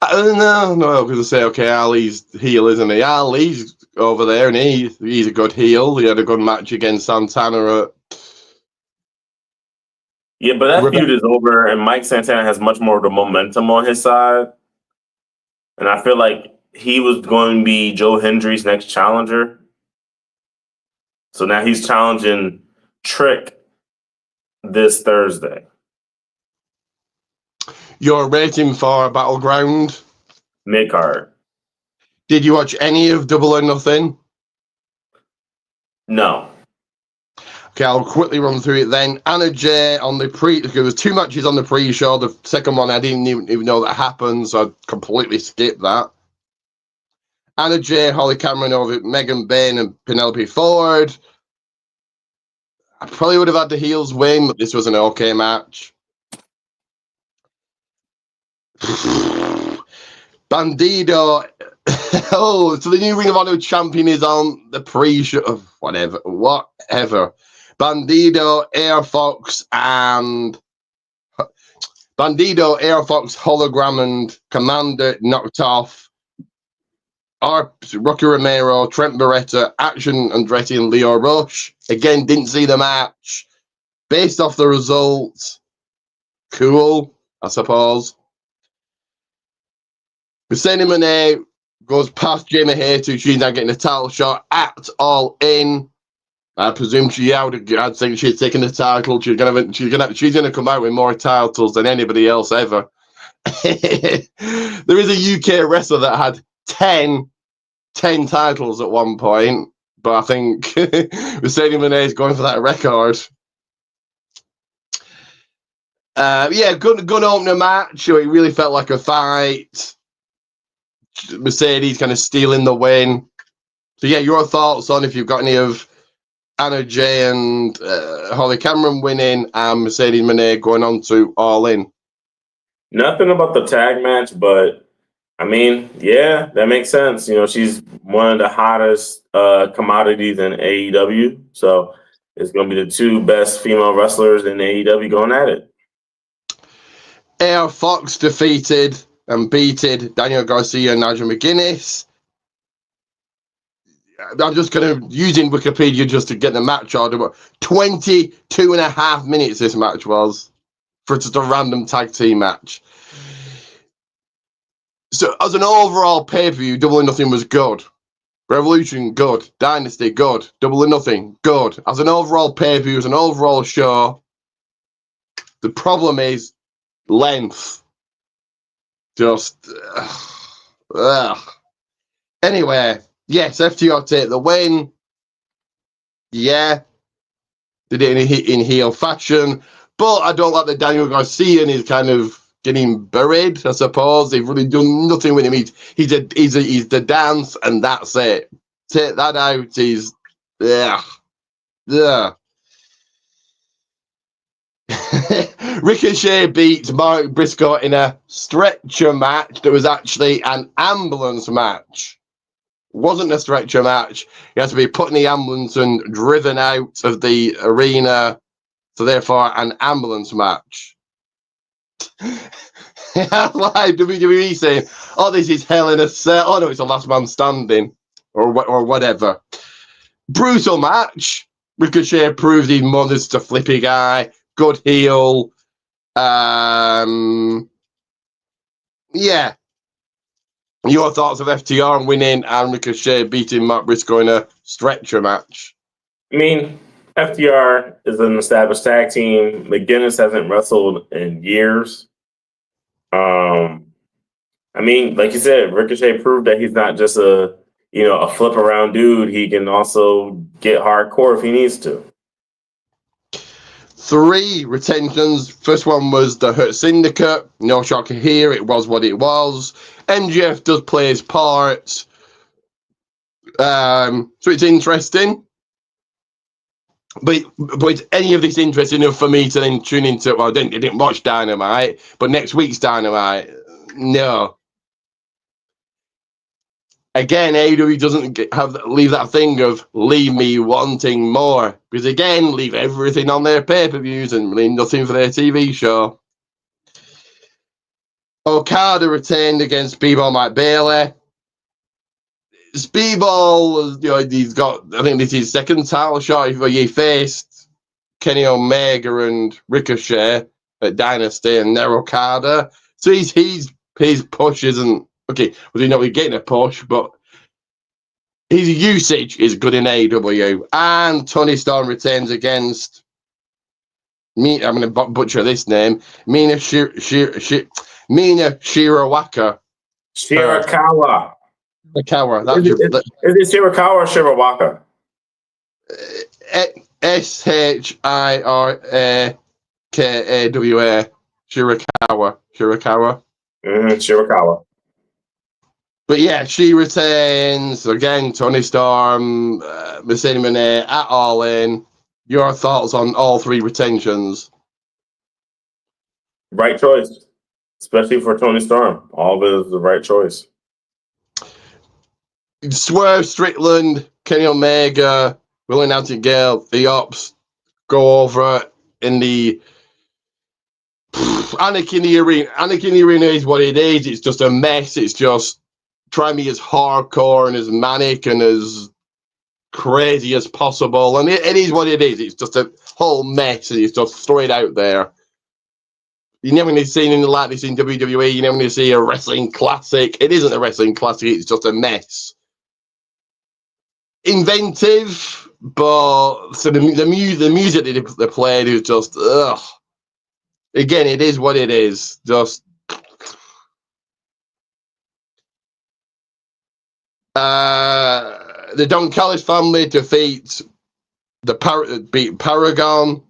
no, I'm going to say, okay, Ali's heel, isn't he? Ali's over there, and he's a good heel. He had a good match against Santana. Yeah, but that feud is over, and Mike Santana has much more of the momentum on his side. And I feel like he was going to be Joe Hendry's next challenger. So now he's challenging Trick this Thursday. Your rating for Battleground? Mid-card. Did you watch any of Double or Nothing? No. Okay, I'll quickly run through it then. Anna Jay on the there was 2 matches on the pre-show. The second one I didn't even know that happened, so I completely skipped that. Anna Jay, Holly Cameron over Megan Bain and Penelope Ford. I probably would have had the heels win, but this was an okay match. Bandido. Oh, so the new Ring of Honor champion is on the pre-show of whatever. Bandido, Air Fox, Hologram, and Commander knocked off. Rocky Romero, Trent Beretta, Action Andretti, and Leo Rush. Again, didn't see the match. Based off the results, cool, I suppose. Mercedes Moné goes past Jamie Hayter. She's now getting a title shot at All In. I presume I'd think she's taking the title. She's gonna come out with more titles than anybody else ever. There is a UK wrestler that had 10 titles at one point, but I think Mercedes Moné is going for that record. Good opener match. It really felt like a fight. Mercedes kind of stealing the win. So yeah, your thoughts on if you've got any of Anna Jay and Holly Cameron winning and Mercedes Moné going on to All In? Nothing about the tag match, but I mean, yeah, that makes sense. You know, she's one of the hottest commodities in AEW, so it's going to be the two best female wrestlers in AEW going at it. Air Fox defeated and beated Daniel Garcia and Nigel McGuinness. I'm just kind of using Wikipedia just to get the match order, but 22 and a half minutes this match was for just a random tag team match. So as an overall pay-per-view, Double or Nothing was good. Revolution, good. Dynasty, good. Double or Nothing, good. As an overall pay-per-view, as an overall show, the problem is length. Just anyway, yes, FTR take the win. Yeah, they did it in heel fashion, but I don't like that Daniel Garcia is kind of getting buried. I suppose they've really done nothing with him. He's the dance, and that's it. Take that out. He's Ricochet beat Mark Briscoe in a stretcher match that was actually an ambulance match. Wasn't a stretcher match. He had to be put in the ambulance and driven out of the arena. So therefore, an ambulance match. Like WWE saying, "Oh, this is Hell in a Cell." Oh no, it's a Last Man Standing, or whatever. Brutal match. Ricochet proved he's mother's to flippy guy. Good heel. Yeah. Your thoughts of FTR winning and Ricochet beating Mark Briscoe in a stretcher match? I mean, FTR is an established tag team. McGuinness hasn't wrestled in years. I mean, like you said, Ricochet proved that he's not just a flip around dude. He can also get hardcore if he needs to. 3 retentions. First one was the Hurt Syndicate. No shocker here. It was what it was. MJF does play his part. So it's interesting. But any of this interesting enough for me to then tune into? Well, I didn't watch Dynamite, but next week's Dynamite, no. Again, AEW doesn't leave that thing of leave me wanting more, because again, leave everything on their pay-per-views and leave nothing for their TV show. Okada retained against Speedball Mike Bailey. Speedball, he's got, I think this is his second title shot. He faced Kenny Omega and Ricochet at Dynasty and now Okada. So his push isn't, okay, well, he's getting a push, but his usage is good in AEW. And Tony Storm retains against me. I'm going to butcher this name. Mina Shirawaka. Shirakawa. Shirakawa. Is it Shirakawa or Shirawaka? Shirakawa. Shirakawa. Shirakawa. But yeah, she retains again. Tony Storm, Mercedes Moné at All In. Your thoughts on all 3 retentions? Right choice. especially for Tony Storm. All of it is the right choice. Swerve Strickland, Kenny Omega, Willie Nightingale, the Ops go over in the Anarchy in the Arena. Anarchy in the Arena is what it is. It's just a mess. It's just trying to be as hardcore and as manic and as crazy as possible. And it is what it is. It's just a whole mess. And it's just throw it out there. You never need to see anything like this in WWE. You never need to see a wrestling classic. It isn't a wrestling classic. It's just a mess. Inventive, but so the music they played is just ugh. Again, it is what it is. Just the Don Callis family defeat beat Paragon.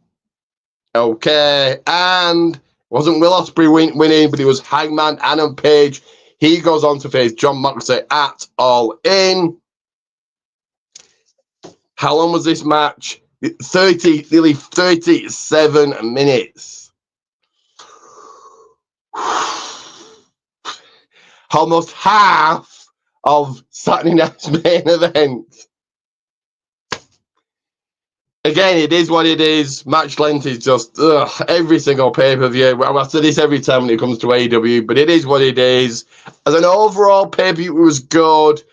Okay, and it wasn't Will Ospreay winning, but it was Hangman Adam Page. He goes on to face John Moxley at All In. How long was this match? Nearly 37 minutes. Almost half of Saturday night's main event. Again, it is what it is. Match length is just every single pay-per-view. I say this every time when it comes to AEW, but it is what it is. As an overall pay-per-view, it was good.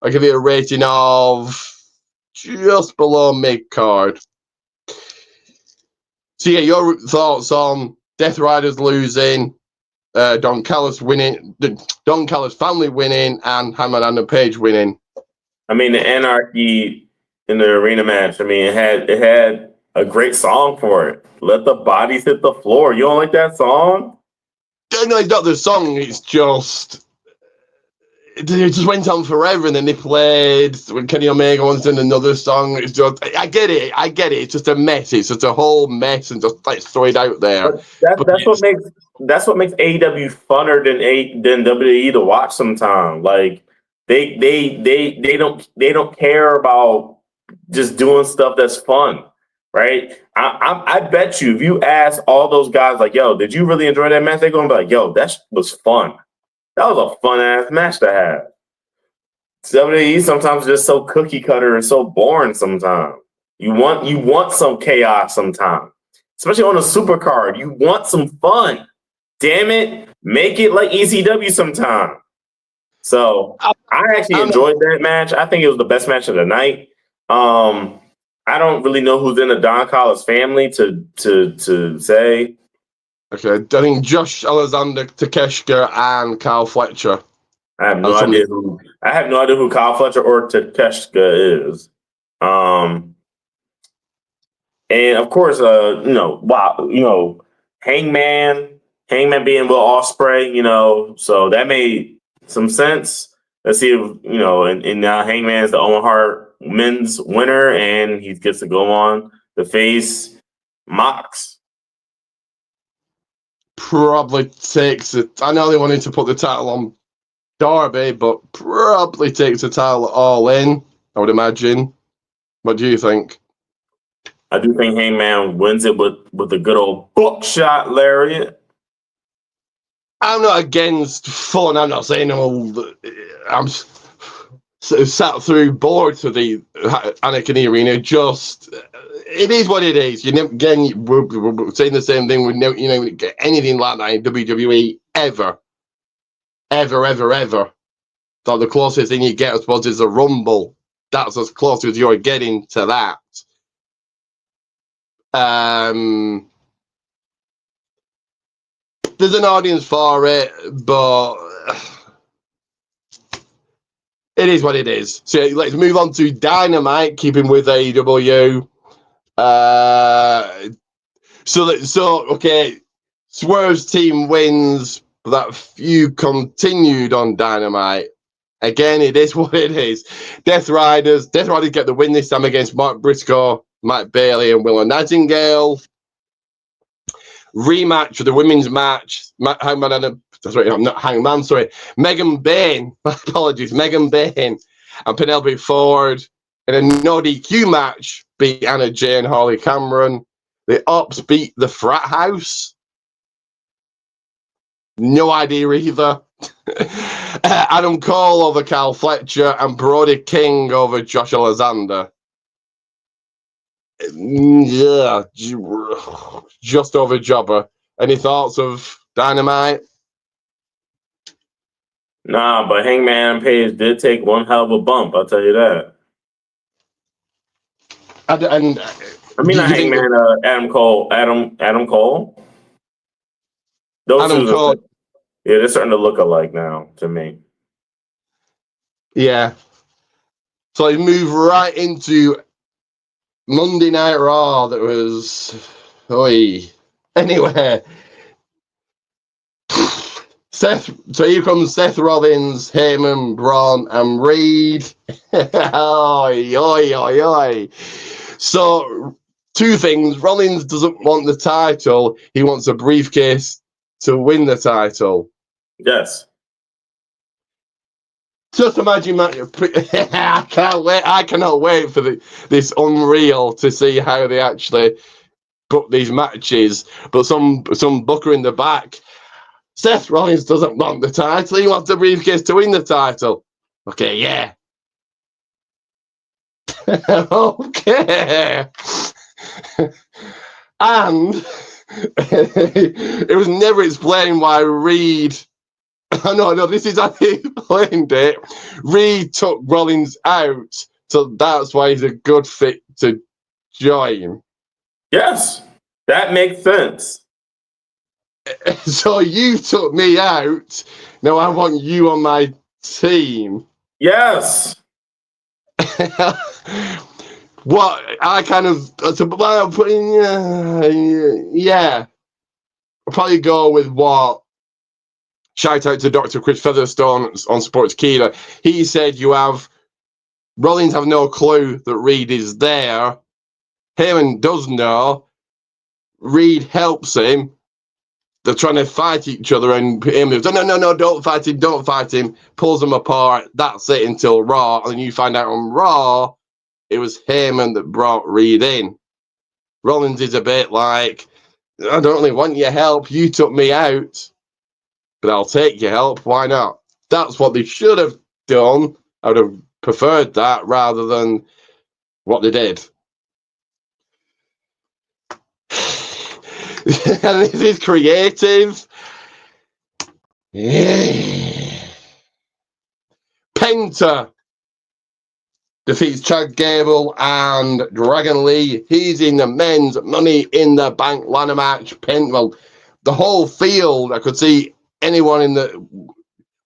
I give it a rating of just below mid-card. So yeah, your thoughts on Death Riders losing, Don Callis winning, the Don Callis family winning, and Hangman Adam Page winning? I mean, the Anarchy in the arena match. I mean, it had a great song for it. Let the bodies hit the floor. You don't like that song? No, it's not the song. It's just it just went on forever, and then they played when Kenny Omega wants in another song. It's just I get it. It's just a mess. It's just a whole mess, and just let's throw it out there. That's what makes AEW funner than WWE to watch sometimes. Like they don't care about just doing stuff that's fun, right? I bet you if you ask all those guys like, yo, did you really enjoy that match? They're gonna be like, yo, that was fun. That was a fun ass match to have. WWE sometimes just so cookie cutter and so boring sometimes. You want some chaos sometimes. Especially on a super card. You want some fun. Damn it. Make it like ECW sometime. So I actually enjoyed that match. I think it was the best match of the night. I don't really know who's in the Don Callis family to say. Okay, I think Josh Alexander, Takeshita, and Kyle Fletcher. I have no idea who Kyle Fletcher or Takeshita is. And of course, Hangman being Will Ospreay, so that made some sense. Let's see if, and now Hangman's the Owen Hart men's winner, and he gets to go on to face Mox. Probably takes it. I know they wanted to put the title on Darby, but probably takes the title All In, I would imagine. What do you think? I do think Hangman wins it with a good old buckshot lariat. I'm not against fun. I'm not saying I'm sat through bored to the Anarchy Arena. Just it is what it is. Again, we're saying the same thing. We never, get anything like that in WWE ever. So the closest thing you get, I suppose, is a Rumble. That's as close as you're getting to that. There's an audience for it, but it is what it is. So let's move on to Dynamite, keeping with AEW. Okay, Swerve's team wins, but that feud continued on Dynamite. Again, it is what it is. Death Riders get the win this time against Mark Briscoe, Matt Bailey, and Willow Nightingale. Rematch for the women's match. Megan Bain. Apologies, Megan Bain and Penelope Ford in a no DQ match beat Anna Jay and Holly Cameron. The Ops beat the Frat House. No idea either. Adam Cole over Kyle Fletcher and Brody King over Josh Alexander. Yeah, just over Jobber. Any thoughts of Dynamite? Nah, but Hangman Page did take one hell of a bump. I'll tell you that. And I mean, do not you think Hangman. Adam Cole. Adam Cole. Those Adam two. Cole? Yeah, they're starting to look alike now to me. Yeah. So he moved right into Monday Night Raw. That was, anyway. Seth. So here comes Seth Rollins, Heyman, Braun, and Reed. Oi, oi, oi, oi. So two things. Rollins doesn't want the title. He wants a briefcase to win the title. Yes. Just imagine that. I can't wait. I cannot wait for this Unreal to see how they actually book these matches. But some booker in the back. Seth Rollins doesn't want the title. He wants the briefcase to win the title. Okay, yeah. Okay. And it was never explained why Reed. No, this is how he explained it. Reed took Rollins out, so that's why he's a good fit to join. Yes, that makes sense. So you took me out. Now I want you on my team. Yes. What I kind of yeah. I'll probably go with what. Shout out to Dr. Chris Featherstone on Sports Kira. He said you have Rollins have no clue that Reed is there. Heyman does know. Reed helps him. They're trying to fight each other, and Heyman goes, no, don't fight him. Pulls them apart. That's it until Raw. And then you find out on Raw, it was Heyman that brought Reed in. Rollins is a bit like, I don't really want your help. You took me out, but I'll take your help. Why not? That's what they should have done. I would have preferred that rather than what they did. And this is creative. Yeah. Penta defeats Chad Gable and Dragon Lee. He's in the men's Money in the Bank ladder match. Well, the whole field, I could see anyone in the.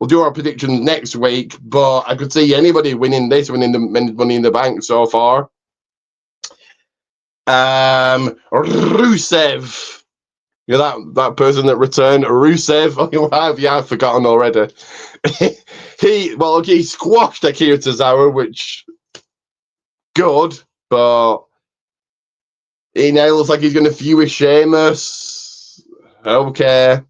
We'll do our predictions next week, but I could see anybody winning this, winning the men's Money in the Bank so far. Rusev. You know that person that returned, Rusev. Yeah, I've forgotten already. He squashed Akira Tozawa, which good, but he now looks like he's going to feud with Sheamus. Okay.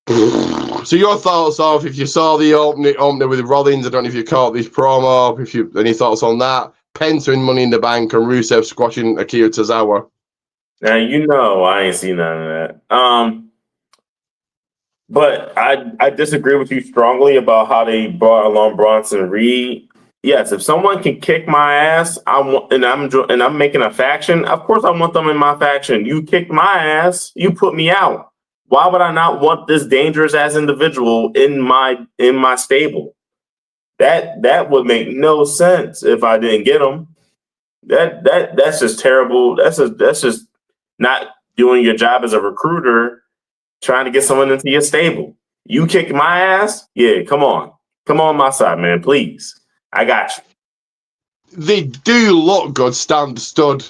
So your thoughts of if you saw the opener with Rollins, I don't know if you caught this promo. If you any thoughts on that? Penta in Money in the Bank and Rusev squashing Akira Tozawa. Now you know I ain't seen none of that. But I disagree with you strongly about how they brought along Bronson Reed. Yes, if someone can kick my ass, I'm making a faction. Of course, I want them in my faction. You kicked my ass, you put me out. Why would I not want this dangerous ass individual in my stable? That would make no sense if I didn't get him. That's just terrible. That's just not doing your job as a recruiter, trying to get someone into your stable. You kick my ass? Yeah, come on my side, man, please. I got you. They do look good, stood.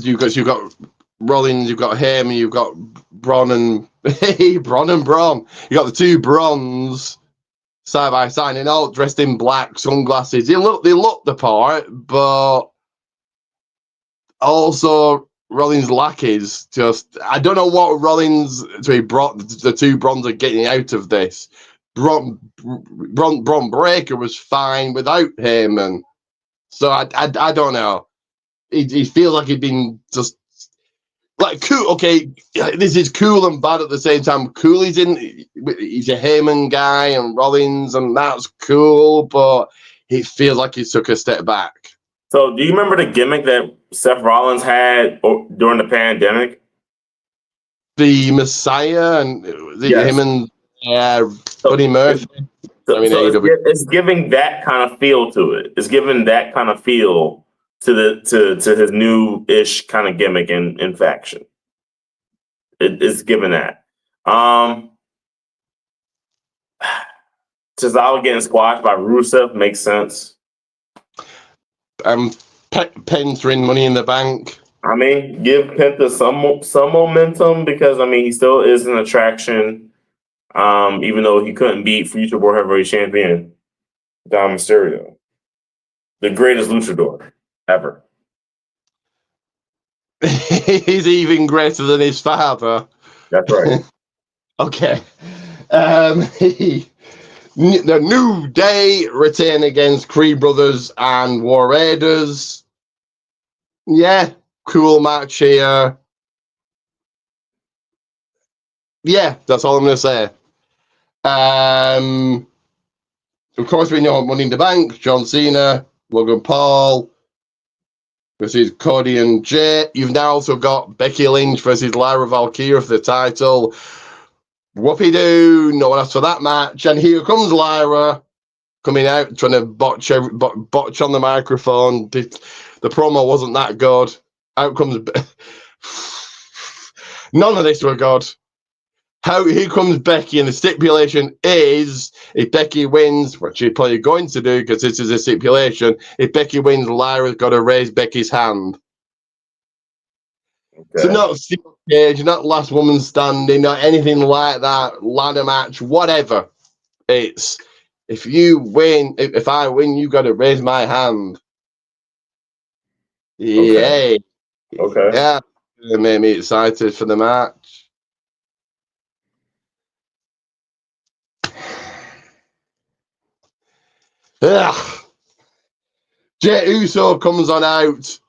You've got Rollins, you've got him, you've got Braun and Braun. You got the two Brons side by side, and all dressed in black, sunglasses. They look the part, but also Rollins lackeys. Just I don't know what Rollins brought the two Brons are getting out of this. Bron Breakker was fine without him, and so I don't know. He feels like he'd been just like cool. Okay, this is cool and bad at the same time. Cool, he's a Heyman guy and Rollins, and that's cool, but it feels like he took a step back. So, do you remember the gimmick that Seth Rollins had during the pandemic? The Messiah and him and Buddy Murphy. It's giving that kind of feel to it. It's giving that kind of feel to his new-ish kind of gimmick in faction. It's given that. Cesaro getting squashed by Rusev makes sense. Penta in Money in the Bank. I mean, give Penta some momentum because he still is an attraction. Even though he couldn't beat future World Heavyweight Champion Dom Mysterio, the greatest luchador ever. He's even greater than his father. That's right. Okay. The New Day retain against Creed Brothers and War Raiders. Yeah, cool match here. Yeah, that's all I'm going to say. Of course, we know Money in the Bank, John Cena, Logan Paul versus Cody and Jay. You've now also got Becky Lynch versus Lyra Valkyria for the title. Whoopie-doo, no one asked for that match. And here comes Lyra coming out, trying to botch on the microphone. The promo wasn't that good. Out comes... None of this were good. Here comes Becky, and the stipulation is if Becky wins, which she's probably going to do because this is a stipulation, if Becky wins, Lyra's got to raise Becky's hand. Okay. So not steel cage, not last woman standing, not anything like that, ladder match, whatever. It's if you win, if I win, you got to raise my hand. Okay. Yay. Okay. Yeah, it made me excited for the match. Ugh. Jey Uso comes on out.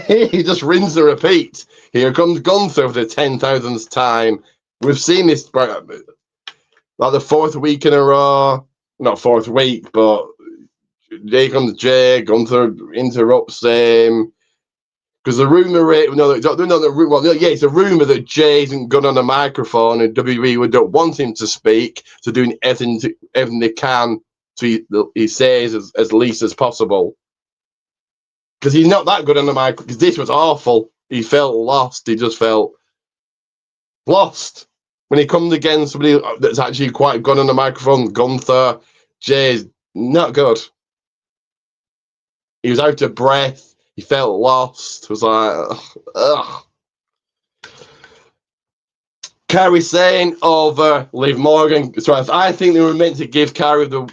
He just rinse and repeat. Here comes Gunther for the 10,000th time. We've seen this like the fourth week in a row. Not fourth week, but here comes Jey. Gunther interrupts him. Because the rumor, it's a rumor that Jey isn't good on the microphone and WWE don't want him to speak, so doing everything they can so he says as least as possible. Because he's not that good on the mic. Because this was awful. He felt lost. He just felt lost when he comes against somebody that's actually quite good on the microphone. Gunther, Jey's not good. He was out of breath. He felt lost. It was like, ugh. Kairi Sane over Liv Morgan. So I think they were meant to give Kairi Zoe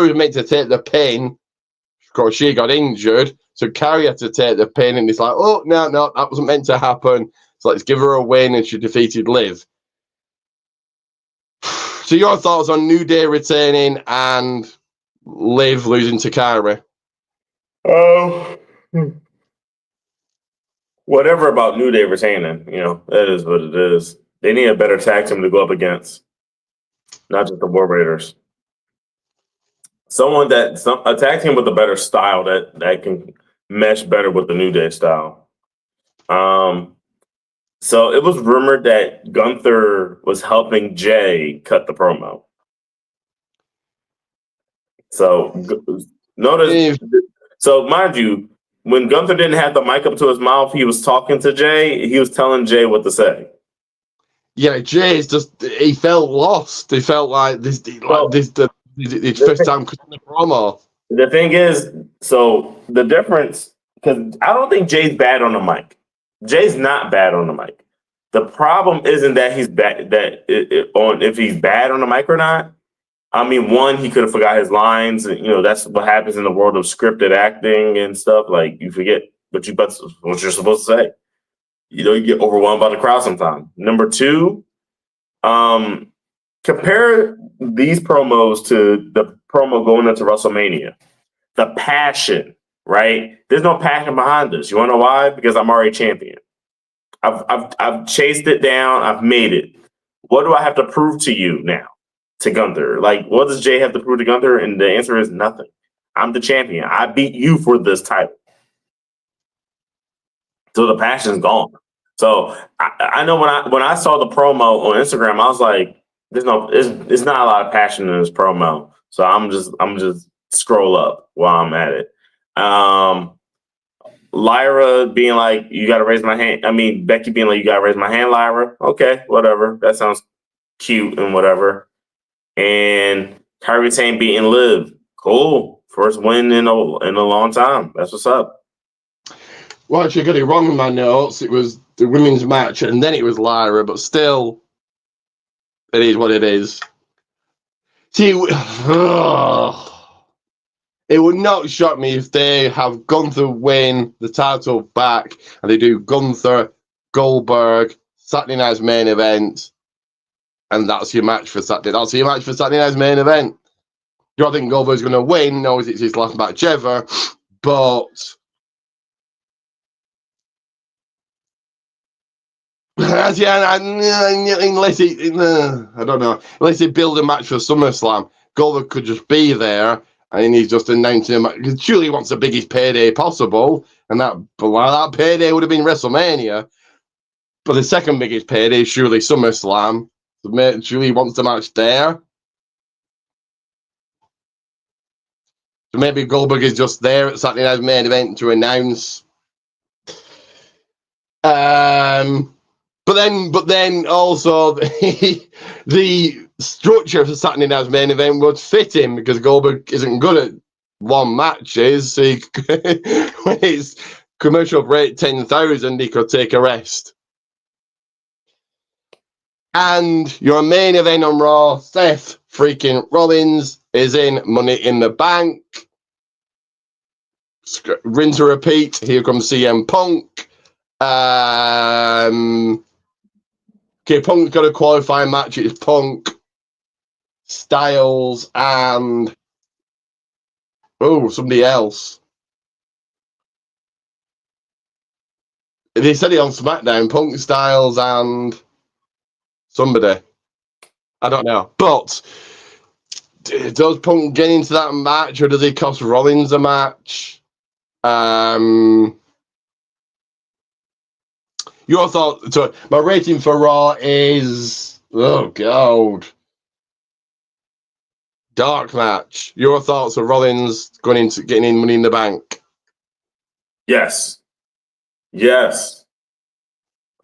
was meant to take the pin. Of course, she got injured, so Kairi had to take the pin, and it's like, oh, no, that wasn't meant to happen. So let's give her a win, and she defeated Liv. So your thoughts on New Day retaining and Liv losing to Kairi? Whatever about New Day retaining, that is what it is. They need a better tag team to go up against, not just the War Raiders. A tag team with a better style that can mesh better with the New Day style. So it was rumored that Gunther was helping Jey cut the promo. So notice, so mind you, when Gunther didn't have the mic up to his mouth, he was talking to Jey. He was telling Jey what to say. Yeah, Jey's he felt lost. He felt like this first time cutting the promo. The thing is, so the difference, because I don't think Jey's bad on the mic. Jey's not bad on the mic. The problem isn't that he's bad if he's bad on the mic or not. One, he could have forgot his lines. That's what happens in the world of scripted acting and stuff. Like you forget what you're supposed to say. You get overwhelmed by the crowd sometimes. Number two, compare these promos to the promo going into WrestleMania. The passion, right? There's no passion behind this. You want to know why? Because I'm already champion. I've chased it down. I've made it. What do I have to prove to you now? To Gunther? Like, what does Jay have to prove to Gunther? And the answer is nothing. I'm the champion. I beat you for this title. So the passion's gone. So I know when I saw the promo on Instagram, I was like, it's not a lot of passion in this promo. So I'm just scroll up while I'm at it. Lyra being like, you got to raise my hand. I mean, Becky being like, you got to raise my hand, Lyra. Okay, whatever. That sounds cute and whatever. And Kairi Sane beating Liv. Cool. First win in a long time. That's what's up. Well, actually, I got it wrong in my notes. It was the women's match, and then it was Lyra, but still, it is what it is. See, it would not shock me if they have Gunther win the title back, and they do Gunther, Goldberg, Saturday Night's main event, and that's your match for Saturday. That's your match for Saturday Night's main event. Do I think Goldberg's going to win? No, it's his last match ever, but unless I don't know, unless they build a match for SummerSlam, Goldberg could just be there and he's just announcing a match. Because surely he wants the biggest payday possible, and that payday would have been WrestleMania. But the second biggest payday is surely SummerSlam. So surely he wants the match there. So maybe Goldberg is just there at Saturday Night's main event to announce. But then also the structure of the Saturday Night's main event would fit him because Goldberg isn't good at one matches. So when it's commercial break 10,000, he could take a rest. And your main event on Raw, Seth freaking Rollins is in Money in the Bank. Rinse and repeat. Here comes CM Punk. Okay, Punk's got a qualifying match. It's Punk, Styles, and somebody else. They said it on SmackDown. Punk, Styles, and somebody. I don't know. But does Punk get into that match, or does it cost Rollins a match? Your thought? So my rating for Raw is God, dark match. Your thoughts of Rollins getting in Money in the Bank? Yes.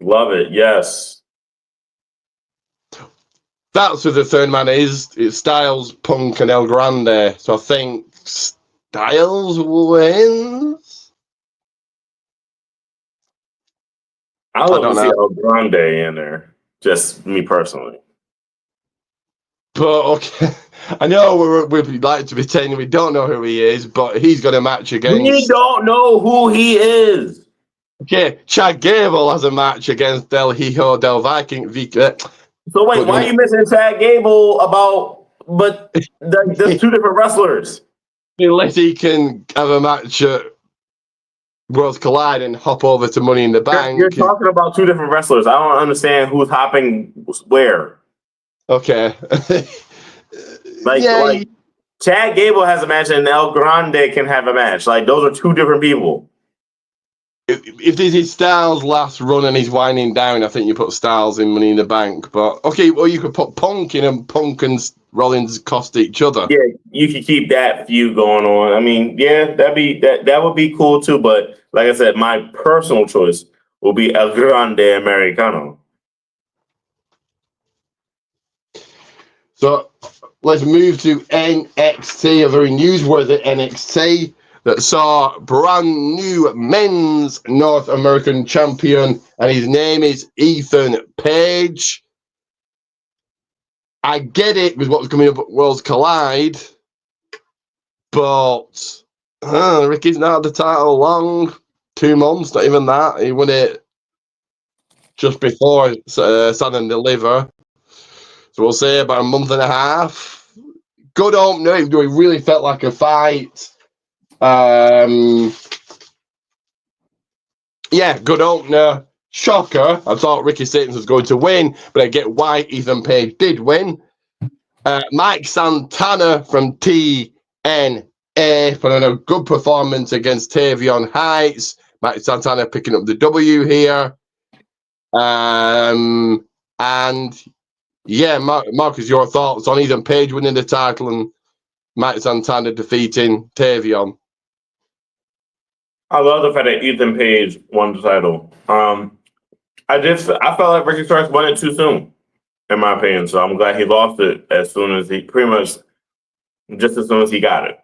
Love it. Yes. That's who the third man is. It's Styles, Punk, and El Grande. So I think Styles wins. I love to see El Grande in there. Just me personally. But okay, I know we'd like to pretend we don't know who he is, but he's got a match against. We don't know who he is. Okay, Chad Gable has a match against Del Hijo del Viking. So wait, why are you missing Chad Gable but there's two different wrestlers. Unless he can have a match at Worlds Collide and hop over to Money in the Bank. You're talking about two different wrestlers. I don't understand who's hopping where. Okay. Like Chad Gable has a match and El Grande can have a match. Like those are two different people. If this is Styles' last run and he's winding down, I think you put Styles in Money in the Bank. But okay, well you could put Punk in and Punk and Rollins cost each other. Yeah, you could keep that feud going on. I mean, yeah, that would be cool too. But like I said, my personal choice will be El Grande Americano. So let's move to NXT, a very newsworthy NXT that saw brand new men's North American champion, and his name is Ethan Page. I get it with what's coming up at Worlds Collide, but Ricky's not had the title long. 2 months, not even that. He won it just before Stand and Deliver. So we'll say about a month and a half. Good opener. It really felt like a fight. Yeah, good opener. Shocker. I thought Ricky Stevens was going to win, but I get why Ethan Page did win. Mike Santana from TNA put on a good performance against Tavion Heights. Mike Santana picking up the W here. And yeah, Marcus, your thoughts on Ethan Page winning the title and Mike Santana defeating Tavion? I love the fact that Ethan Page won the title. I felt like Ricky Starks won it too soon, in my opinion. So I'm glad he lost it as soon as he just as soon as he got it.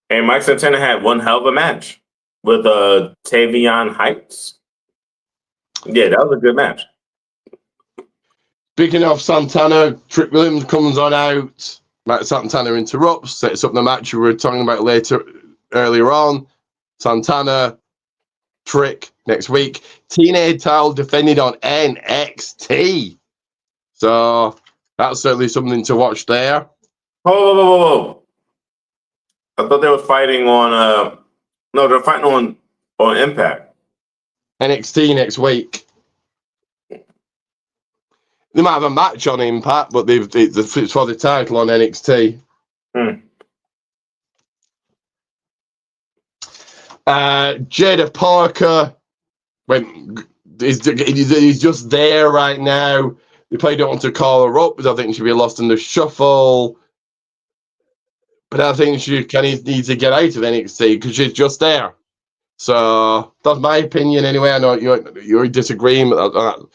And Mike Santana had one hell of a match with Tavion Heights. Yeah, that was a good match. Speaking of Santana, Trick Williams comes on out. Mike Santana interrupts, sets up the match we were talking about earlier on. Santana, Trick next week. TNA title defended on NXT. So that's certainly something to watch there. Whoa. I thought they were fighting on no, they're fighting on Impact. NXT next week. They might have a match on Impact, but it's for the title on NXT. Jada Parker he's just there right now. They probably don't want to call her up because I think she'll be lost in the shuffle. But I think she kind of needs to get out of NXT because she's just there. So that's my opinion anyway. I know you're disagreeing with that.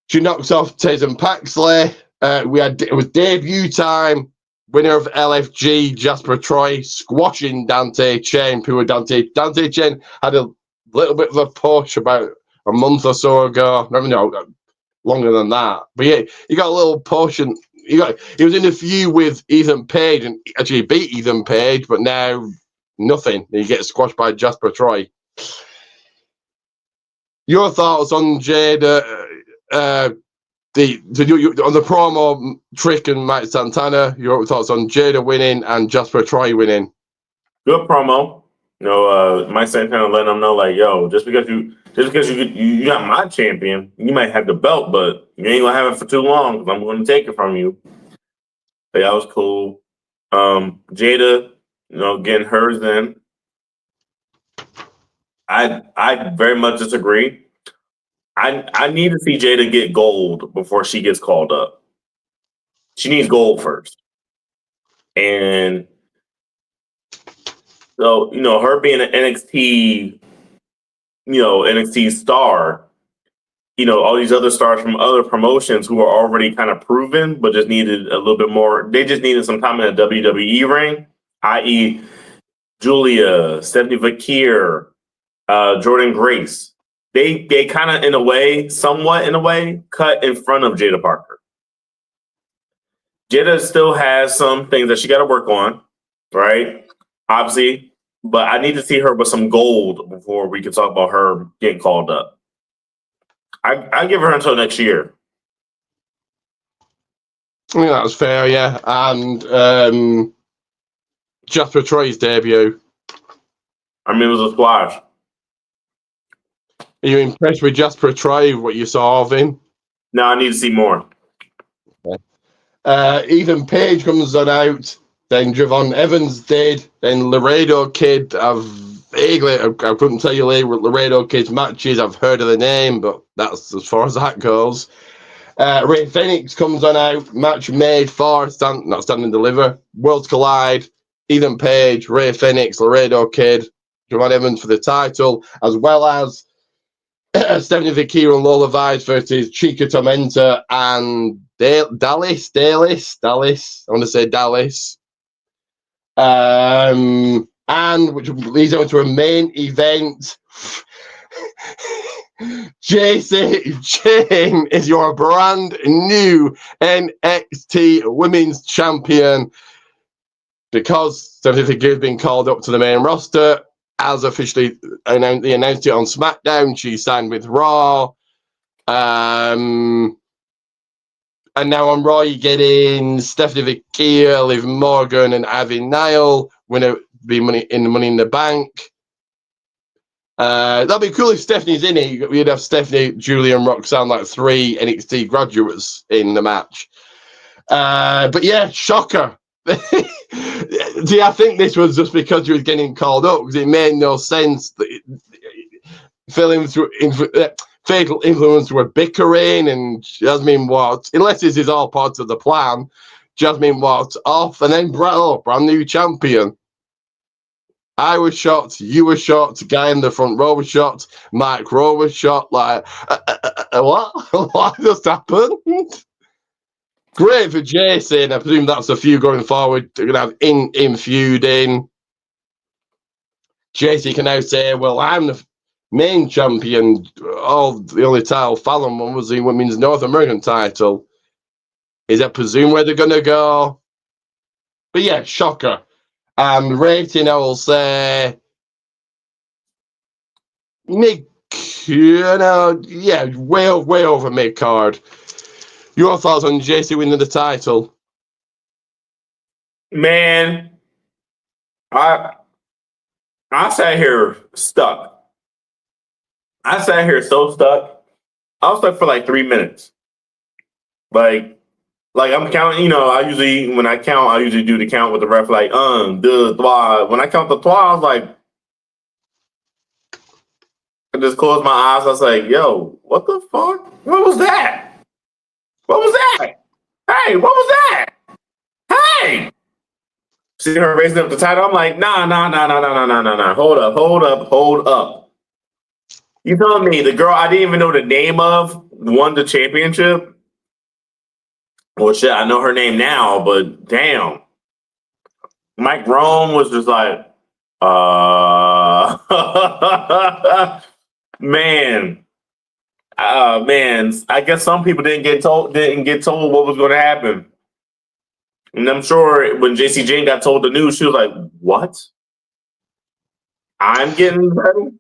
She knocks off Tatum Paxley. It was debut time. Winner of LFG, Jasper Troy, squashing Dante Chen. Dante Chen had a little bit of a push about a month or so ago. No, longer than that. But yeah, he got a little push, and he was in a feud with Ethan Page, and actually beat Ethan Page, but now nothing. He gets squashed by Jasper Troy. Your thoughts on Jada? On the promo, Trick and Mike Santana, your thoughts on Jada winning and Jasper Troy winning? Good promo. Mike Santana letting them know, like, yo, just because you got my champion, you might have the belt, but you ain't gonna have it for too long because I'm gonna take it from you. But that was cool. Jada, getting hers in. I very much disagree. I need to see Jada get gold before she gets called up. She needs gold first. And so, her being an NXT star, all these other stars from other promotions who are already kind of proven, but just needed a little bit more. They just needed some time in a WWE ring, i.e. Julia, Stephanie Vakir, Jordan Grace. They kind of, somewhat in a way, cut in front of Jada Parker. Jada still has some things that she got to work on, right? Obviously, but I need to see her with some gold before we can talk about her getting called up. I give her until next year. I think that was fair, yeah. And Jasper Troy's debut. I mean, it was a squash. Are you impressed with Jasper Troy, what you saw of him? No, I need to see more. Okay. Ethan Page comes on out, then Javon Evans did, then Laredo Kid. I couldn't tell you Laredo Kid's matches. I've heard of the name, but that's as far as that goes. Ray Phoenix comes on out, match made for Stand and Deliver, Worlds Collide, Ethan Page, Ray Phoenix, Laredo Kid, Javon Evans for the title, as well as Stephanie Vakir and Lola Vibes versus Chica Tormenta and Dallas. I want to say Dallas. And which leads on to a main event. JC Jane is your brand new NXT Women's Champion because Stephanie Vakir has been called up to the main roster. As officially announced, they announced it on SmackDown. She signed with Raw. And now on Raw, you're getting Stephanie Vakia, Liv Morgan, and Ivy Nile winner be Money in the Bank. That'd be cool if Stephanie's in it. We'd have Stephanie, Julia, and Roxanne, like 3 NXT graduates in the match. But yeah, shocker. See, I think this was just because you was getting called up, because it made no sense that Fatal Influence were bickering, and Jasmine Watt, unless this is all part of the plan, Jasmine Watt off, and then brand new champion. I was shot, you were shot, guy in the front row was shot, Mike Rowe was shot. Like, what? What just happened? Great for Jason. I presume that's a few going forward. They're going to have in feuding. JC can now say, well, I'm the main champion. Oh, the only title Fallon won was the Women's North American title. Is that presume where they're going to go? But yeah, shocker. And rating, I will say, way over mid card. Your thoughts on JC winning the title? Man, I sat here stuck. I sat here so stuck. I was stuck for like 3 minutes. Like I'm counting, I usually, when I count, I usually do the count with the ref, like, 1, 2, 3. When I count the 3, I was like, I just closed my eyes. I was like, yo, what the fuck? What was that? What was that? Hey, what was that? Hey! See her raising up the title. I'm like, nah. Hold up. You telling me the girl I didn't even know the name of won the championship? Well, shit, I know her name now, but damn. Mike Rome was just like, man. I guess some people didn't get told what was going to happen. And I'm sure when JC Jane got told the news, she was like, what? I'm getting ready?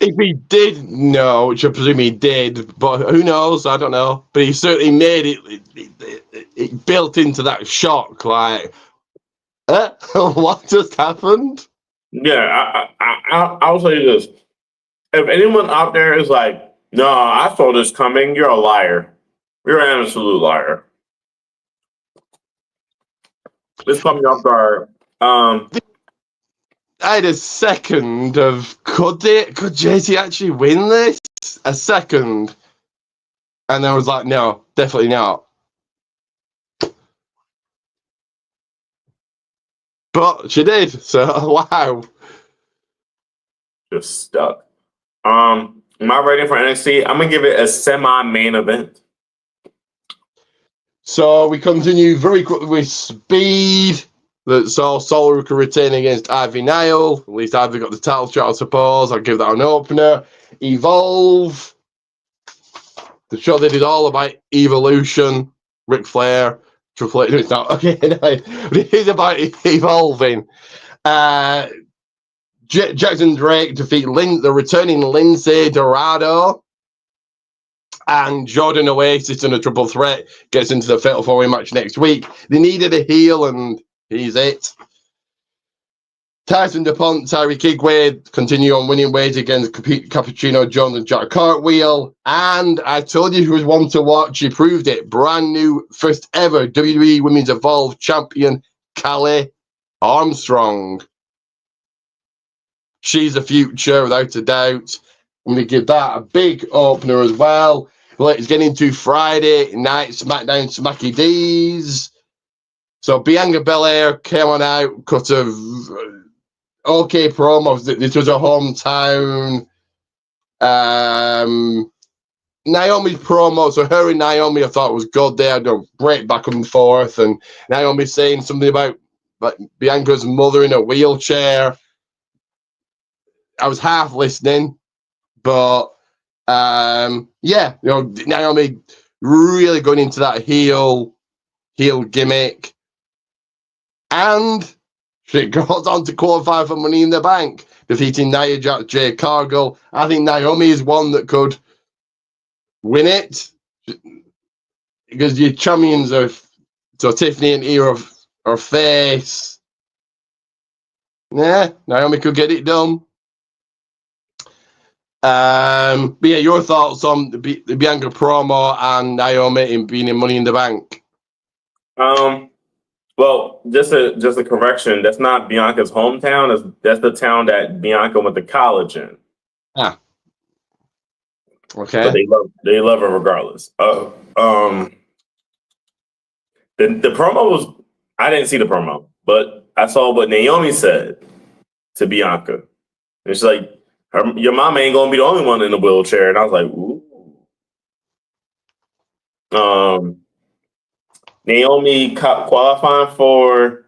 If he did know, which I presume he did, but who knows? I don't know. But he certainly made it built into that shock, like, what just happened? Yeah, I'll say this. If anyone out there is like, no, I saw this coming, you're a liar. You're an absolute liar. This caught me off guard. I had a second of could JC actually win this? A second. And I was like, no, definitely not. But she did, so wow. Just stuck. My rating for NXT, I'm gonna give it a semi-main event. So we continue very quickly with speed. That saw Solarica retain against Ivy Nile. At least Ivy got the title shot, I suppose. I'll give that an opener. Evolve. The show they did all about evolution. Ric Flair. Triple H. It's not. Okay, no, but it is about evolving. Jackson Drake defeat the returning Lindsay Dorado. And Jordan Oasis in a triple threat gets into the Fatal 4-Way match next week. They needed a heel, and he's it. Tyson DuPont, Tyree Kigway continue on winning ways against Cappuccino Jones and Jack Cartwheel. And I told you he was one to watch. He proved it. Brand new, first ever WWE Women's Evolve champion, Callie Armstrong. She's the future, without a doubt. I'm going to give that a big opener as well. Let's get into Friday night SmackDown Smacky D's. So Bianca Belair came on out, cut of okay promos. This was a hometown. Naomi's promo, so her and Naomi I thought was good there. Great back and forth. And Naomi saying something about like Bianca's mother in a wheelchair. I was half listening, but yeah, Naomi really going into that heel gimmick, and she goes on to qualify for Money in the Bank, defeating Nia Jax, Jade Cargill. I think Naomi is one that could win it. because your champions are so Tiffany and Io are face. Yeah, Naomi could get it done. But yeah, your thoughts on the Bianca promo and Naomi in being in Money in the Bank? Well, just a correction. That's not Bianca's hometown. That's the town that Bianca went to college in. Ah, okay. But they love her regardless. The promo was, I didn't see the promo, but I saw what Naomi said to Bianca. It's like, your mama ain't gonna be the only one in the wheelchair, and I was like, ooh. Naomi qualifying for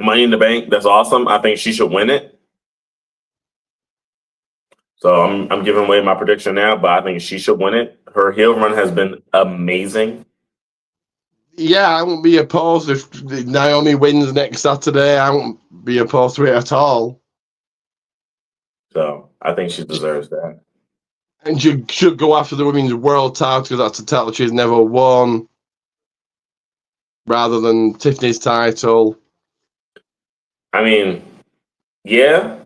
Money in the Bank. That's awesome. I think she should win it. So I'm giving away my prediction now, but I think she should win it. Her heel run has been amazing. Yeah, I won't be opposed if Naomi wins next Saturday. I won't be opposed to it at all. So I think she deserves that. And she should go after the women's world title because that's a title she's never won, rather than Tiffany's title. I mean, yeah.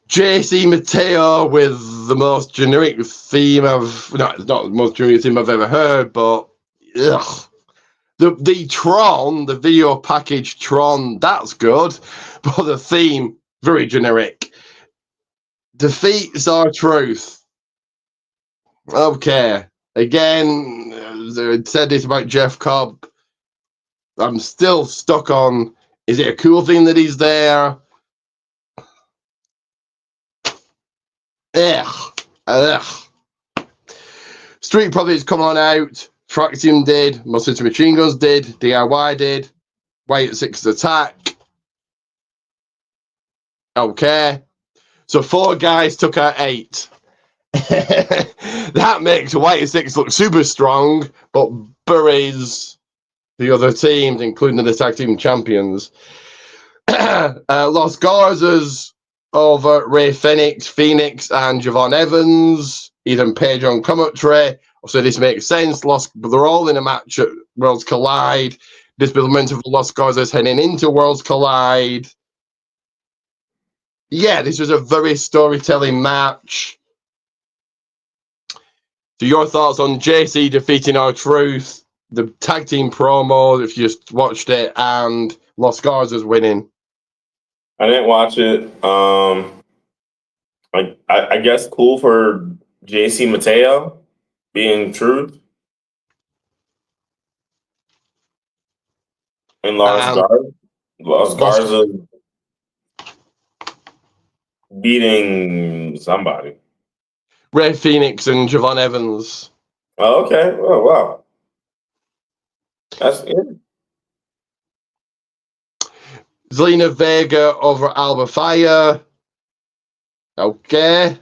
JC Mateo with the most generic theme not the most generic theme I've ever heard, but ugh. The Tron, the video package Tron, that's good, but the theme, very generic. Defeats R-Truth. Okay. Again, I said this about Jeff Cobb. I'm still stuck on, is it a cool thing that he's there? Ugh. Street Profits come on out. Fraxium did. Muscle to Machine Guns did. DIY did. White 6 Attack. Okay. So 4 guys took out 8. That makes White 6 look super strong, but buries the other teams, including the tag team champions. Los Garzas over Ray Phoenix, and Javon Evans. Ethan Page on commentary. So this makes sense. They're all in a match at Worlds Collide. This will momentum for Los Garzas heading into Worlds Collide. Yeah, this was a very storytelling match. So your thoughts on JC defeating R-Truth, the tag team promo, if you just watched it, and Los Garzas winning? I didn't watch it. I guess cool for JC Mateo being Truth. And Los Garza beating somebody. Ray Phoenix and Javon Evans. Oh, okay. Oh, wow. That's it. Zelina Vega over Alba Fire. Okay.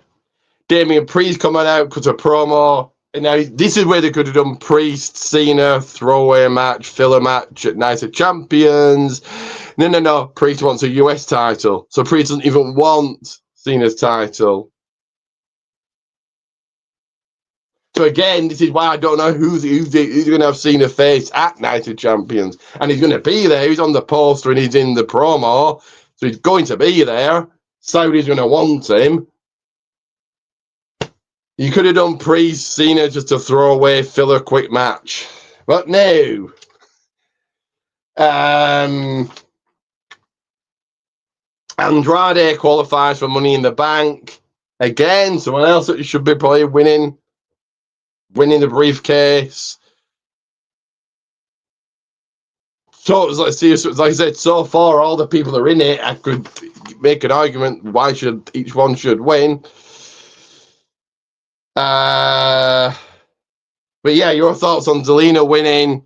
Damian Priest coming out because of promo. And now this is where they could have done Priest, Cena, throwaway match, filler match at Night of Champions. No. Priest wants a US title. So Priest doesn't even want Cena's title. So again, this is why I don't know who's going to have Cena face at Night of Champions. And he's going to be there. He's on the poster and he's in the promo. So he's going to be there. Saudi's going to want him. You could have done Priest, Cena just to throw away filler quick match. But no. Andrade qualifies for Money in the Bank. Again, someone else that should be probably winning the briefcase. So like I said, so far all the people that are in it, I could make an argument why each one should win. But yeah, your thoughts on Zelina winning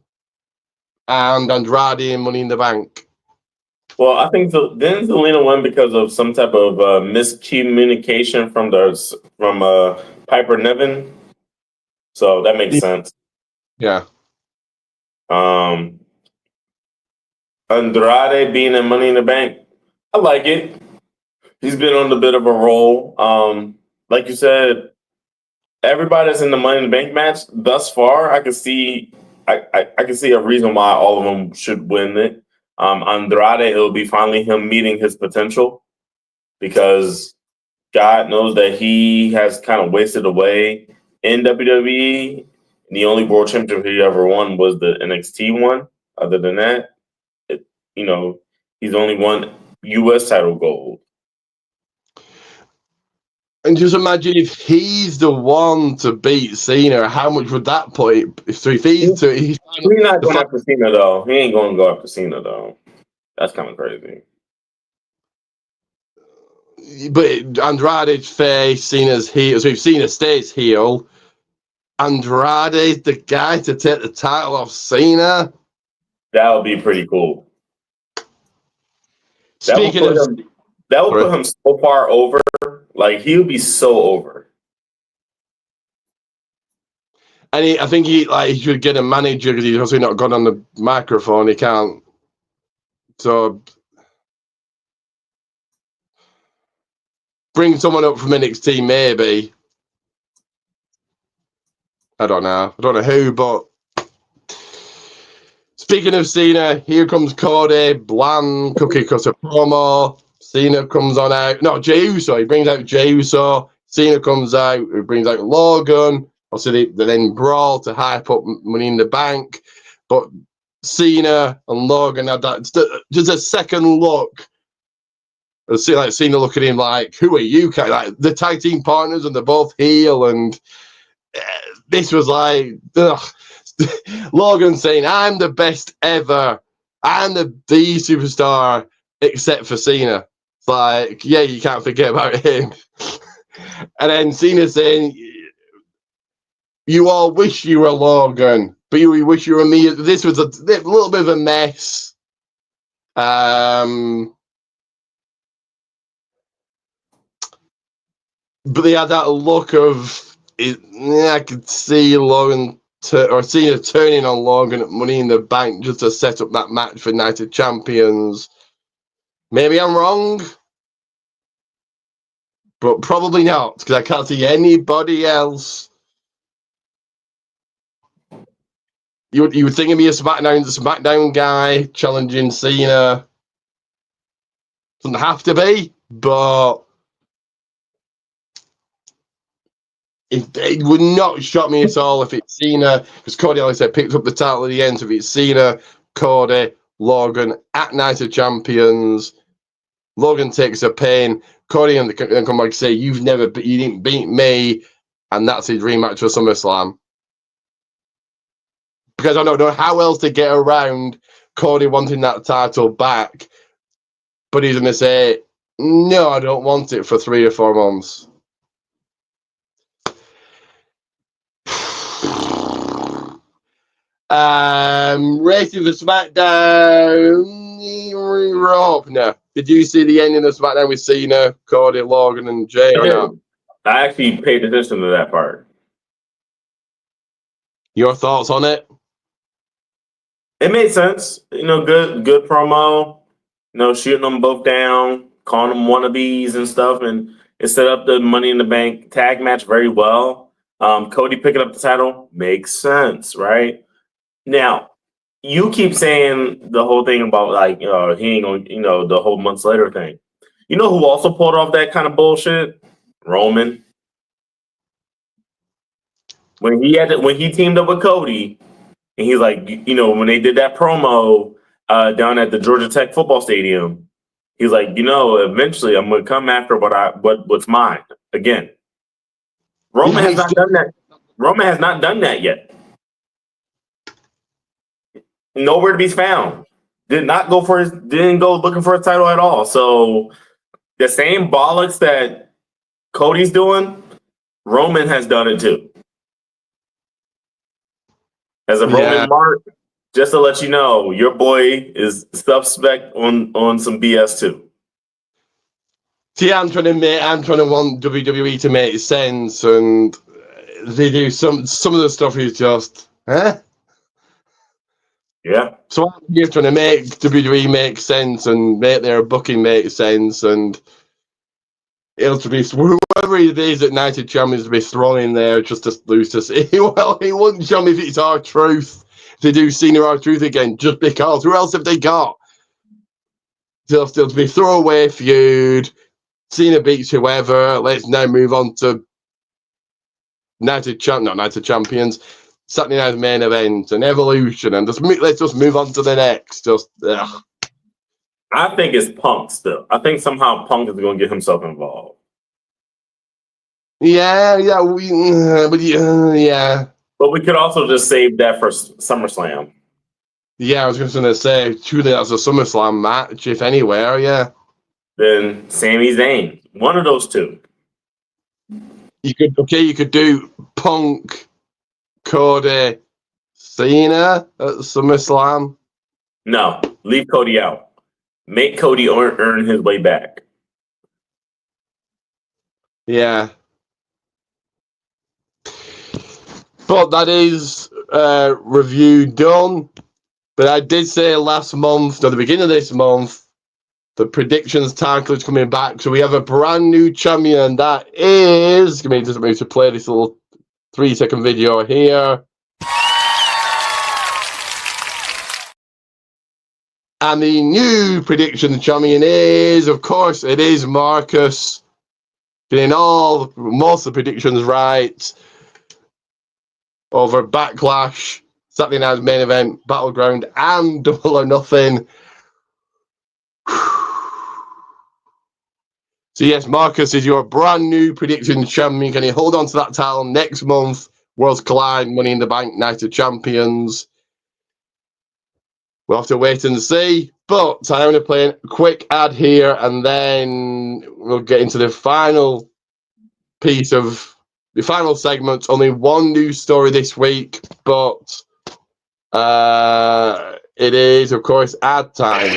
and Andrade and Money in the Bank? Well, I think didn't Zelina win because of some type of miscommunication from Piper Niven? So that makes sense. Yeah. Andrade being in Money in the Bank, I like it. He's been on a bit of a roll. Like you said, everybody that's in the Money in the Bank match thus far, I can see a reason why all of them should win it. Andrade, it'll be finally him meeting his potential because God knows that he has kind of wasted away in WWE. The only world championship he ever won was the NXT one. Other than that, he's only won U.S. title gold. And just imagine if he's the one to beat Cena, how much would that put it? So if he's not going after Cena though. He ain't going to go after Cena though. That's kind of crazy. But Andrade's face, Cena's heel. So if Cena stays heel, Andrade's the guy to take the title off Cena. That would be pretty cool. Speaking of, that would put him so far over. Like he would be so over. And I think he should get a manager because he's also not gone on the microphone. He can't. So bring someone up from NXT, maybe. I don't know who, but speaking of Cena, here comes Cody, bland cookie cutter promo. Cena comes on out. No, Jey Uso. He brings out Jey Uso. Cena comes out. He brings out Logan. Obviously, they then brawl to hype up Money in the Bank. But Cena and Logan had that just a second look. See, like Cena looking at him like, "Who are you?" Like the tag team partners, and they're both heel. And this was like, ugh. Logan saying, "I'm the best ever. I'm the superstar, except for Cena." It's like, yeah, you can't forget about him. And then Cena saying, "You all wish you were Logan, but you wish you were me." This was a little bit of a mess. But they had that look of it. I could see Logan or Cena turning on Logan at Money in the Bank just to set up that match for Night of Champions. Maybe I'm wrong, but probably not because I can't see anybody else. You would think of me a SmackDown guy challenging Cena. Doesn't have to be, but it would not shock me at all if it's Cena, because Cody, like I said, picked up the title at the end. So if it's Cena, Cody, Logan at Night of Champions, Logan takes a pin, Cody and then come back and say, you didn't beat me, and that's his rematch for SummerSlam. Because I don't know how else to get around Cody wanting that title back, but he's going to say, no, I don't want it for 3 or 4 months. Rating for SmackDown. No. Did you see the ending of SmackDown with Cena, Cody, Logan, and Jay or not? I actually paid attention to that part. Your thoughts on it? It made sense. Good promo. Shooting them both down, calling them wannabes and stuff, and it set up the Money in the Bank tag match very well. Cody picking up the title makes sense, right? Now, you keep saying the whole thing about he ain't gonna, the whole months later thing. You know who also pulled off that kind of bullshit? Roman. When he teamed up with Cody, and he's like, when they did that promo down at the Georgia Tech football stadium, he's like, eventually I'm gonna come after what's mine again. Roman has not done that. Roman has not done that yet. Nowhere to be found. Didn't go looking for a title at all. So the same bollocks that Cody's doing, Roman has done it too. As a Roman mark, just to let you know, your boy is suspect on some BS too. See, I'm trying to want WWE to make sense, and they do some of the stuff is just, Yeah. So I'm here trying to make WWE make sense and make their booking make sense, and it'll be whoever whoever it is at United Champions to be thrown in there just to lose to see. Well, he wouldn't show me if it's our truth. To do senior our truth again, just because. Who else have they got? They'll still be throwaway feud. Cena beats whoever. Let's now move on to United Champions. Saturday Night Main Event and Evolution, and let's just move on to the next. I think it's Punk still. I think somehow Punk is going to get himself involved. Yeah. But we could also just save that for SummerSlam. Yeah, I was just going to say, truly, that's a SummerSlam match, if anywhere. Yeah. Then Sami Zayn, one of those two. You could do Punk, Cody, Cena at SummerSlam. No, leave Cody out. Make Cody earn his way back. Yeah. But that is review done. But I did say last month, at the beginning of this month, the predictions title is coming back. So we have a brand new champion. That is, give me just a minute to play this little 3-second video here. And the new prediction champion is, of course, it is MARKCUS. Getting most of the predictions right. Over Backlash, Saturday Night's Main Event, Battleground, and Double or Nothing. So yes, MARKCUS is your brand new prediction champion. Can he hold on to that title next month? Worlds Collide, Money in the Bank, Night of Champions. We'll have to wait and see. But I'm going to play a quick ad here, and then we'll get into the final piece of the final segment. Only one news story this week, but it is, of course, ad time.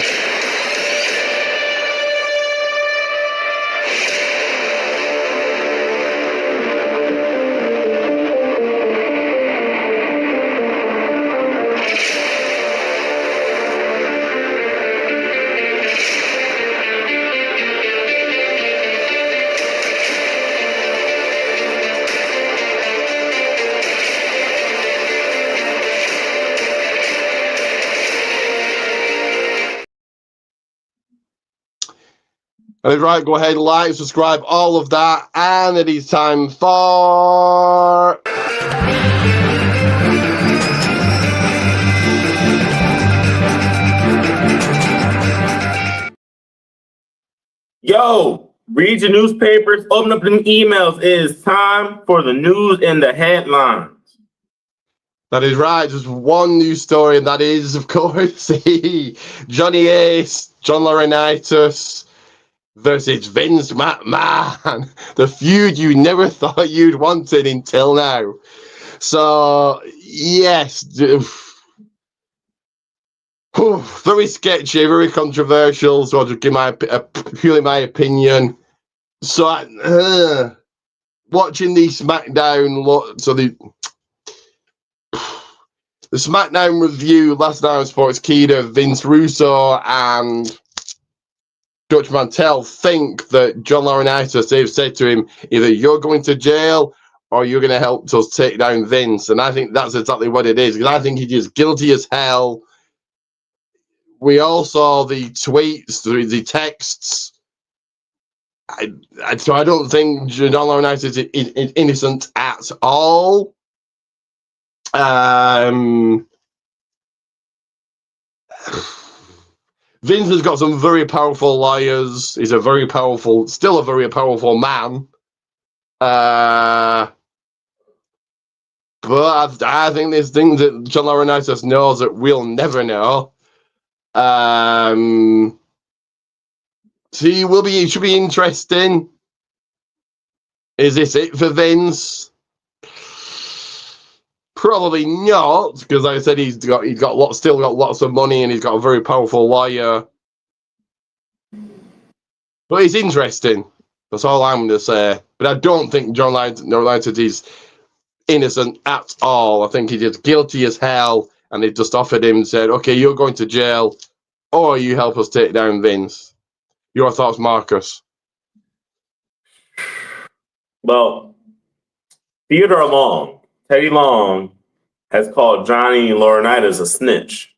Right, go ahead, like, subscribe, all of that, and it is time for... Yo, read your newspapers, open up them emails. It is time for the news and the headlines. That is right, just one news story, and that is, of course, Johnny Ace, John Laurinaitis versus Vince McMahon, the feud you never thought you'd wanted until now. So, yes, very sketchy, very controversial, so I'll just give purely my opinion. So, watching the SmackDown, the SmackDown review last night on Sports Keeda, Vince Russo and Dutch Mantel think that John Laurinaitis, they've said to him, either you're going to jail or you're going to help us take down Vince. And I think that's exactly what it is, because I think he is guilty as hell. We all saw the tweets, the texts. So I don't think John Laurinaitis is innocent at all. Vince has got some very powerful lawyers. He's still a very powerful man. But I think there's things that John Laurinaitis knows that we'll never know. So it should be interesting. Is this it for Vince? Probably not, because like I said, he's still got lots of money, and he's got a very powerful lawyer. But it's interesting. That's all I'm going to say. But I don't think John Laurinaitis is innocent at all. I think he's just guilty as hell, and they just offered him and said, "Okay, you're going to jail, or you help us take down Vince." Your thoughts, Marcus? Well, Teddy Long, has called Johnny Laurinaitis a snitch.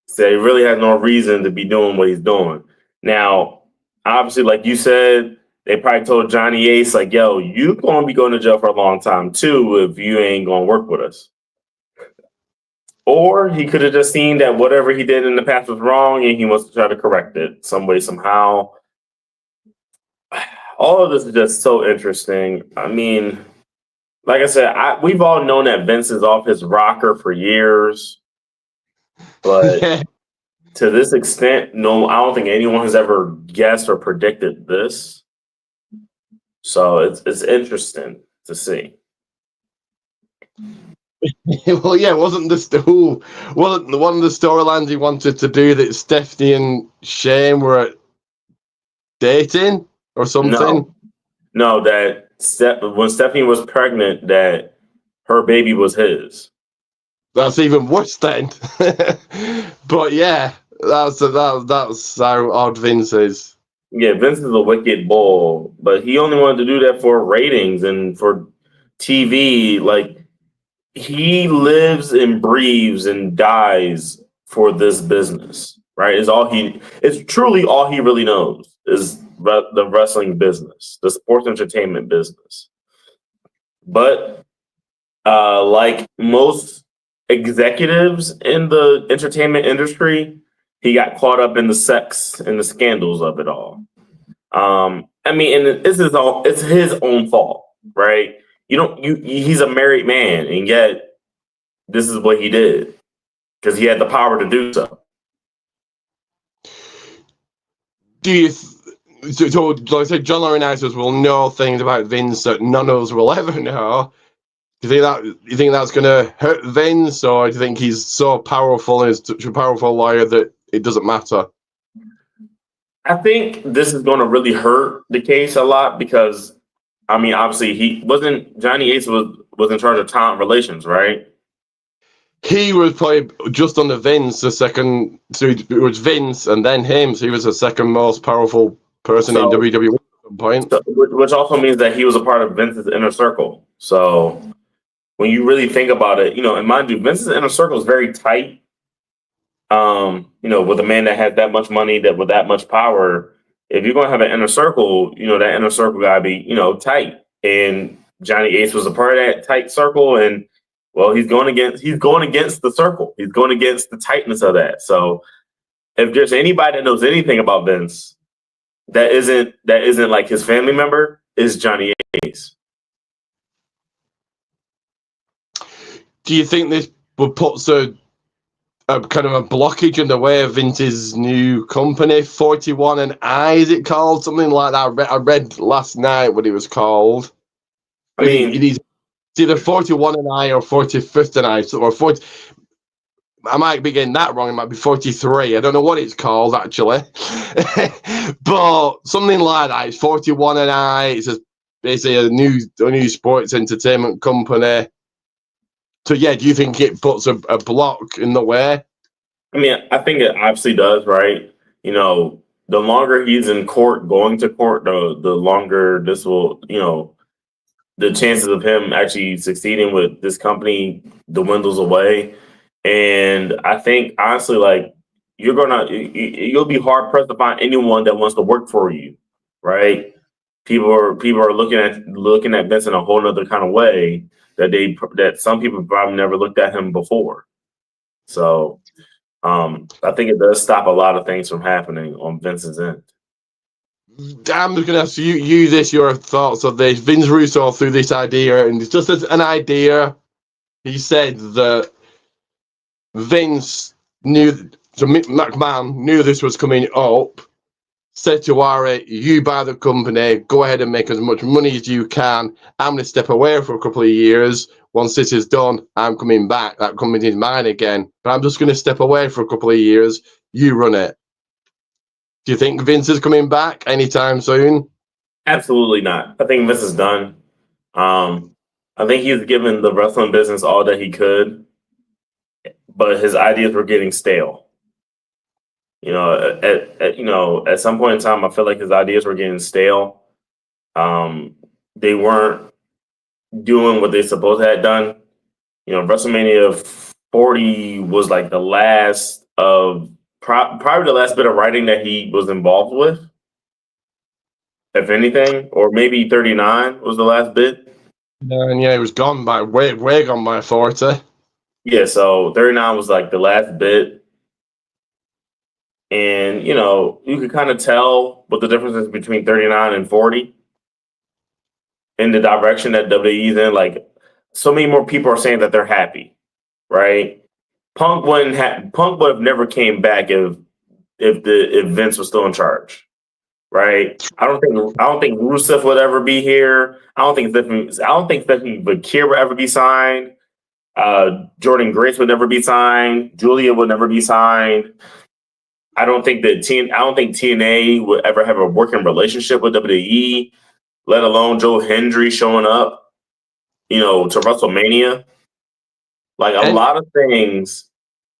So he really has no reason to be doing what he's doing. Now, obviously, like you said, they probably told Johnny Ace, like, yo, you gonna be going to jail for a long time too if you ain't gonna work with us. Or he could have just seen that whatever he did in the past was wrong and he wants to try to correct it some way, somehow. All of this is just so interesting. I mean, like I said, we've all known that Vince is off his rocker for years. But Yeah. to this extent, no, I don't think anyone has ever guessed or predicted this. So it's interesting to see. Well, yeah, wasn't wasn't one of the storylines he wanted to do that Stephanie and Shane were dating or something? No, that when Stephanie was pregnant, that her baby was his. That's even worse then. But yeah, that's how odd Vince is. Yeah, Vince is a wicked bull, but he only wanted to do that for ratings and for TV. Like, he lives and breathes and dies for this business, right? It's truly all he really knows is the wrestling business, the sports entertainment business. But like most executives in the entertainment industry, he got caught up in the sex and the scandals of it all. I mean, and it's his own fault, right? He's a married man, and yet this is what he did because he had the power to do so. Do you? So, like I said, John Laurinaitis will know things about Vince that none of us will ever know. Do you think that's going to hurt Vince, or do you think he's so powerful and is such a powerful lawyer that it doesn't matter? I think this is going to really hurt the case a lot because, I mean, obviously Johnny Ace was in charge of talent relations, right? He was probably just under Vince, the second. So it was Vince and then him. So he was the second most powerful person in WWE at some point. Which also means that he was a part of Vince's inner circle. So when you really think about it, and mind you, Vince's inner circle is very tight. With a man that has that much money, with that much power, if you're going to have an inner circle, that inner circle got to be, tight. And Johnny Ace was a part of that tight circle. And well, he's going against the circle. He's going against the tightness of that. So if there's anybody that knows anything about Vince that isn't like his family member, is Johnny Ace. Do you think this would put a kind of a blockage in the way of Vince's new company, 41 and I, is it called? Something like that. I read last night what it was called. I mean, it is either 41 and I or 45th and I, or 40. I might be getting that wrong. It might be 43. I don't know what it's called actually, but something like that. It's 41 and I. It's basically a new sports entertainment company. So yeah, do you think it puts a block in the way? I mean, I think it obviously does, right? The longer he's in court, going to court, the longer this will, the chances of him actually succeeding with this company dwindles away. And I think honestly, like you'll be hard pressed to find anyone that wants to work for you, right? People are looking at Vince in a whole other kind of way that some people probably never looked at him before. So I think it does stop a lot of things from happening on Vince's end. I'm just going to ask you your thoughts of this. Vince Russo threw this idea, and it's just an idea. He said that Vince McMahon knew this was coming up, said to Ari, you buy the company, go ahead and make as much money as you can. I'm going to step away for a couple of years. Once this is done, I'm coming back. That company is mine again. But I'm just going to step away for a couple of years. You run it. Do you think Vince is coming back anytime soon? Absolutely not. I think Vince is done. I think he's given the wrestling business all that he could, but his ideas were getting stale. At some point in time, I feel like his ideas were getting stale. They weren't doing what they supposed to have done. You know, WrestleMania 40 was like the last of probably the last bit of writing that he was involved with, if anything, or maybe 39 was the last bit. And yeah, it was gone by way gone by 40. Yeah, so 39 was like the last bit. And, you know, you could kind of tell what the difference is between 39 and 40 in the direction that WWE's in. Like, so many more people are saying that they're happy, right? Punk would have never came back if Vince was still in charge, right? I don't think Rusev would ever be here. I don't think Stephanie Bakir would ever be signed. Jordan Grace would never be signed. Julia would never be signed. I don't think TNA would ever have a working relationship with WWE, let alone Joe Hendry showing up, you know, to WrestleMania. Like a lot of things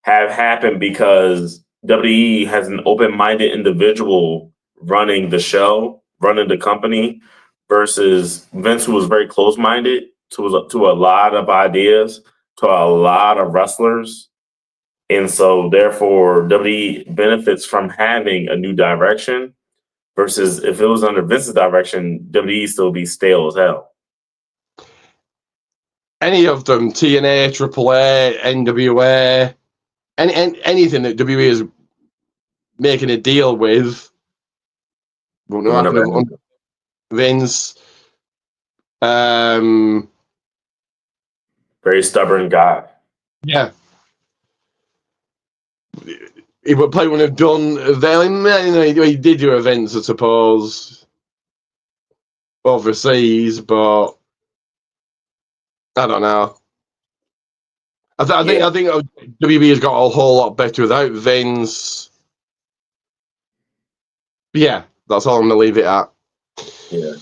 have happened because WWE has an open-minded individual running the show, running the company, versus Vince, who was very close-minded to a lot of ideas, to a lot of wrestlers. And so, therefore, WWE benefits from having a new direction versus if it was under Vince's direction, WWE still be stale as hell. Any of them, TNA, AAA, NWA, anything that WWE is making a deal with, Vince. Very stubborn guy. Yeah. He would probably wouldn't have done then. He did do events, I suppose, overseas, but I don't know. I think WWE has got a whole lot better without Vince. Yeah, that's all I'm gonna leave it at. Yeah.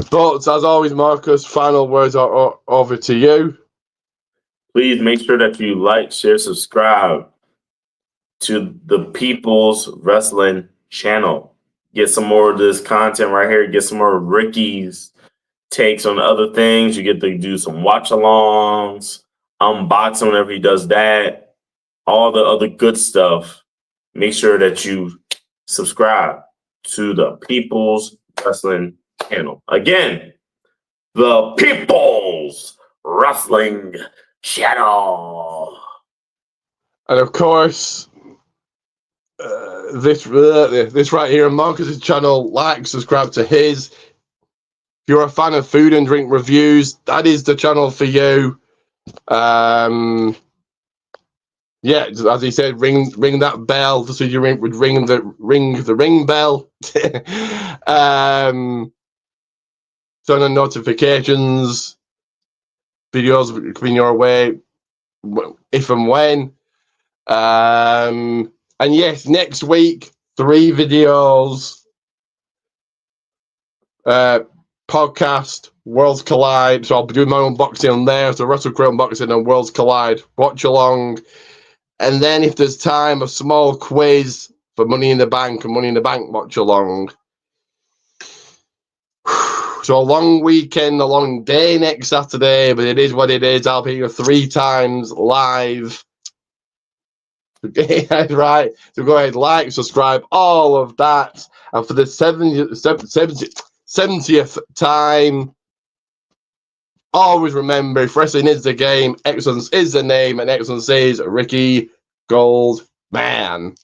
But as always, Marcus, final words are over to you. Please make sure that you like, share, subscribe to the People's Wrestling channel. Get some more of this content right here. Get some more Ricky's takes on other things. You get to do some watch-alongs, unboxing whenever he does that, all the other good stuff. Make sure that you subscribe to the People's Wrestling channel. Again, the People's Wrestling channel. And of course, this right here on Marcus's channel, like, subscribe to his. If you're a fan of food and drink reviews, that is the channel for you. Yeah, as he said, ring that bell. So you would ring the ring bell. Turn on notifications. Videos coming your way if and when. And yes, next week 3 videos. Podcast, Worlds Collide. So I'll be doing my unboxing on there. So Wrestle Crew unboxing and Worlds Collide. Watch along. And then if there's time, a small quiz for Money in the Bank and Money in the Bank watch along. So a long weekend, a long day next Saturday, but it is what it is. I'll be here 3 times live. Okay, right. So go ahead, like, subscribe, all of that. And for the 70th time, always remember, if wrestling is the game, excellence is the name, and excellence is Ricky Goldman.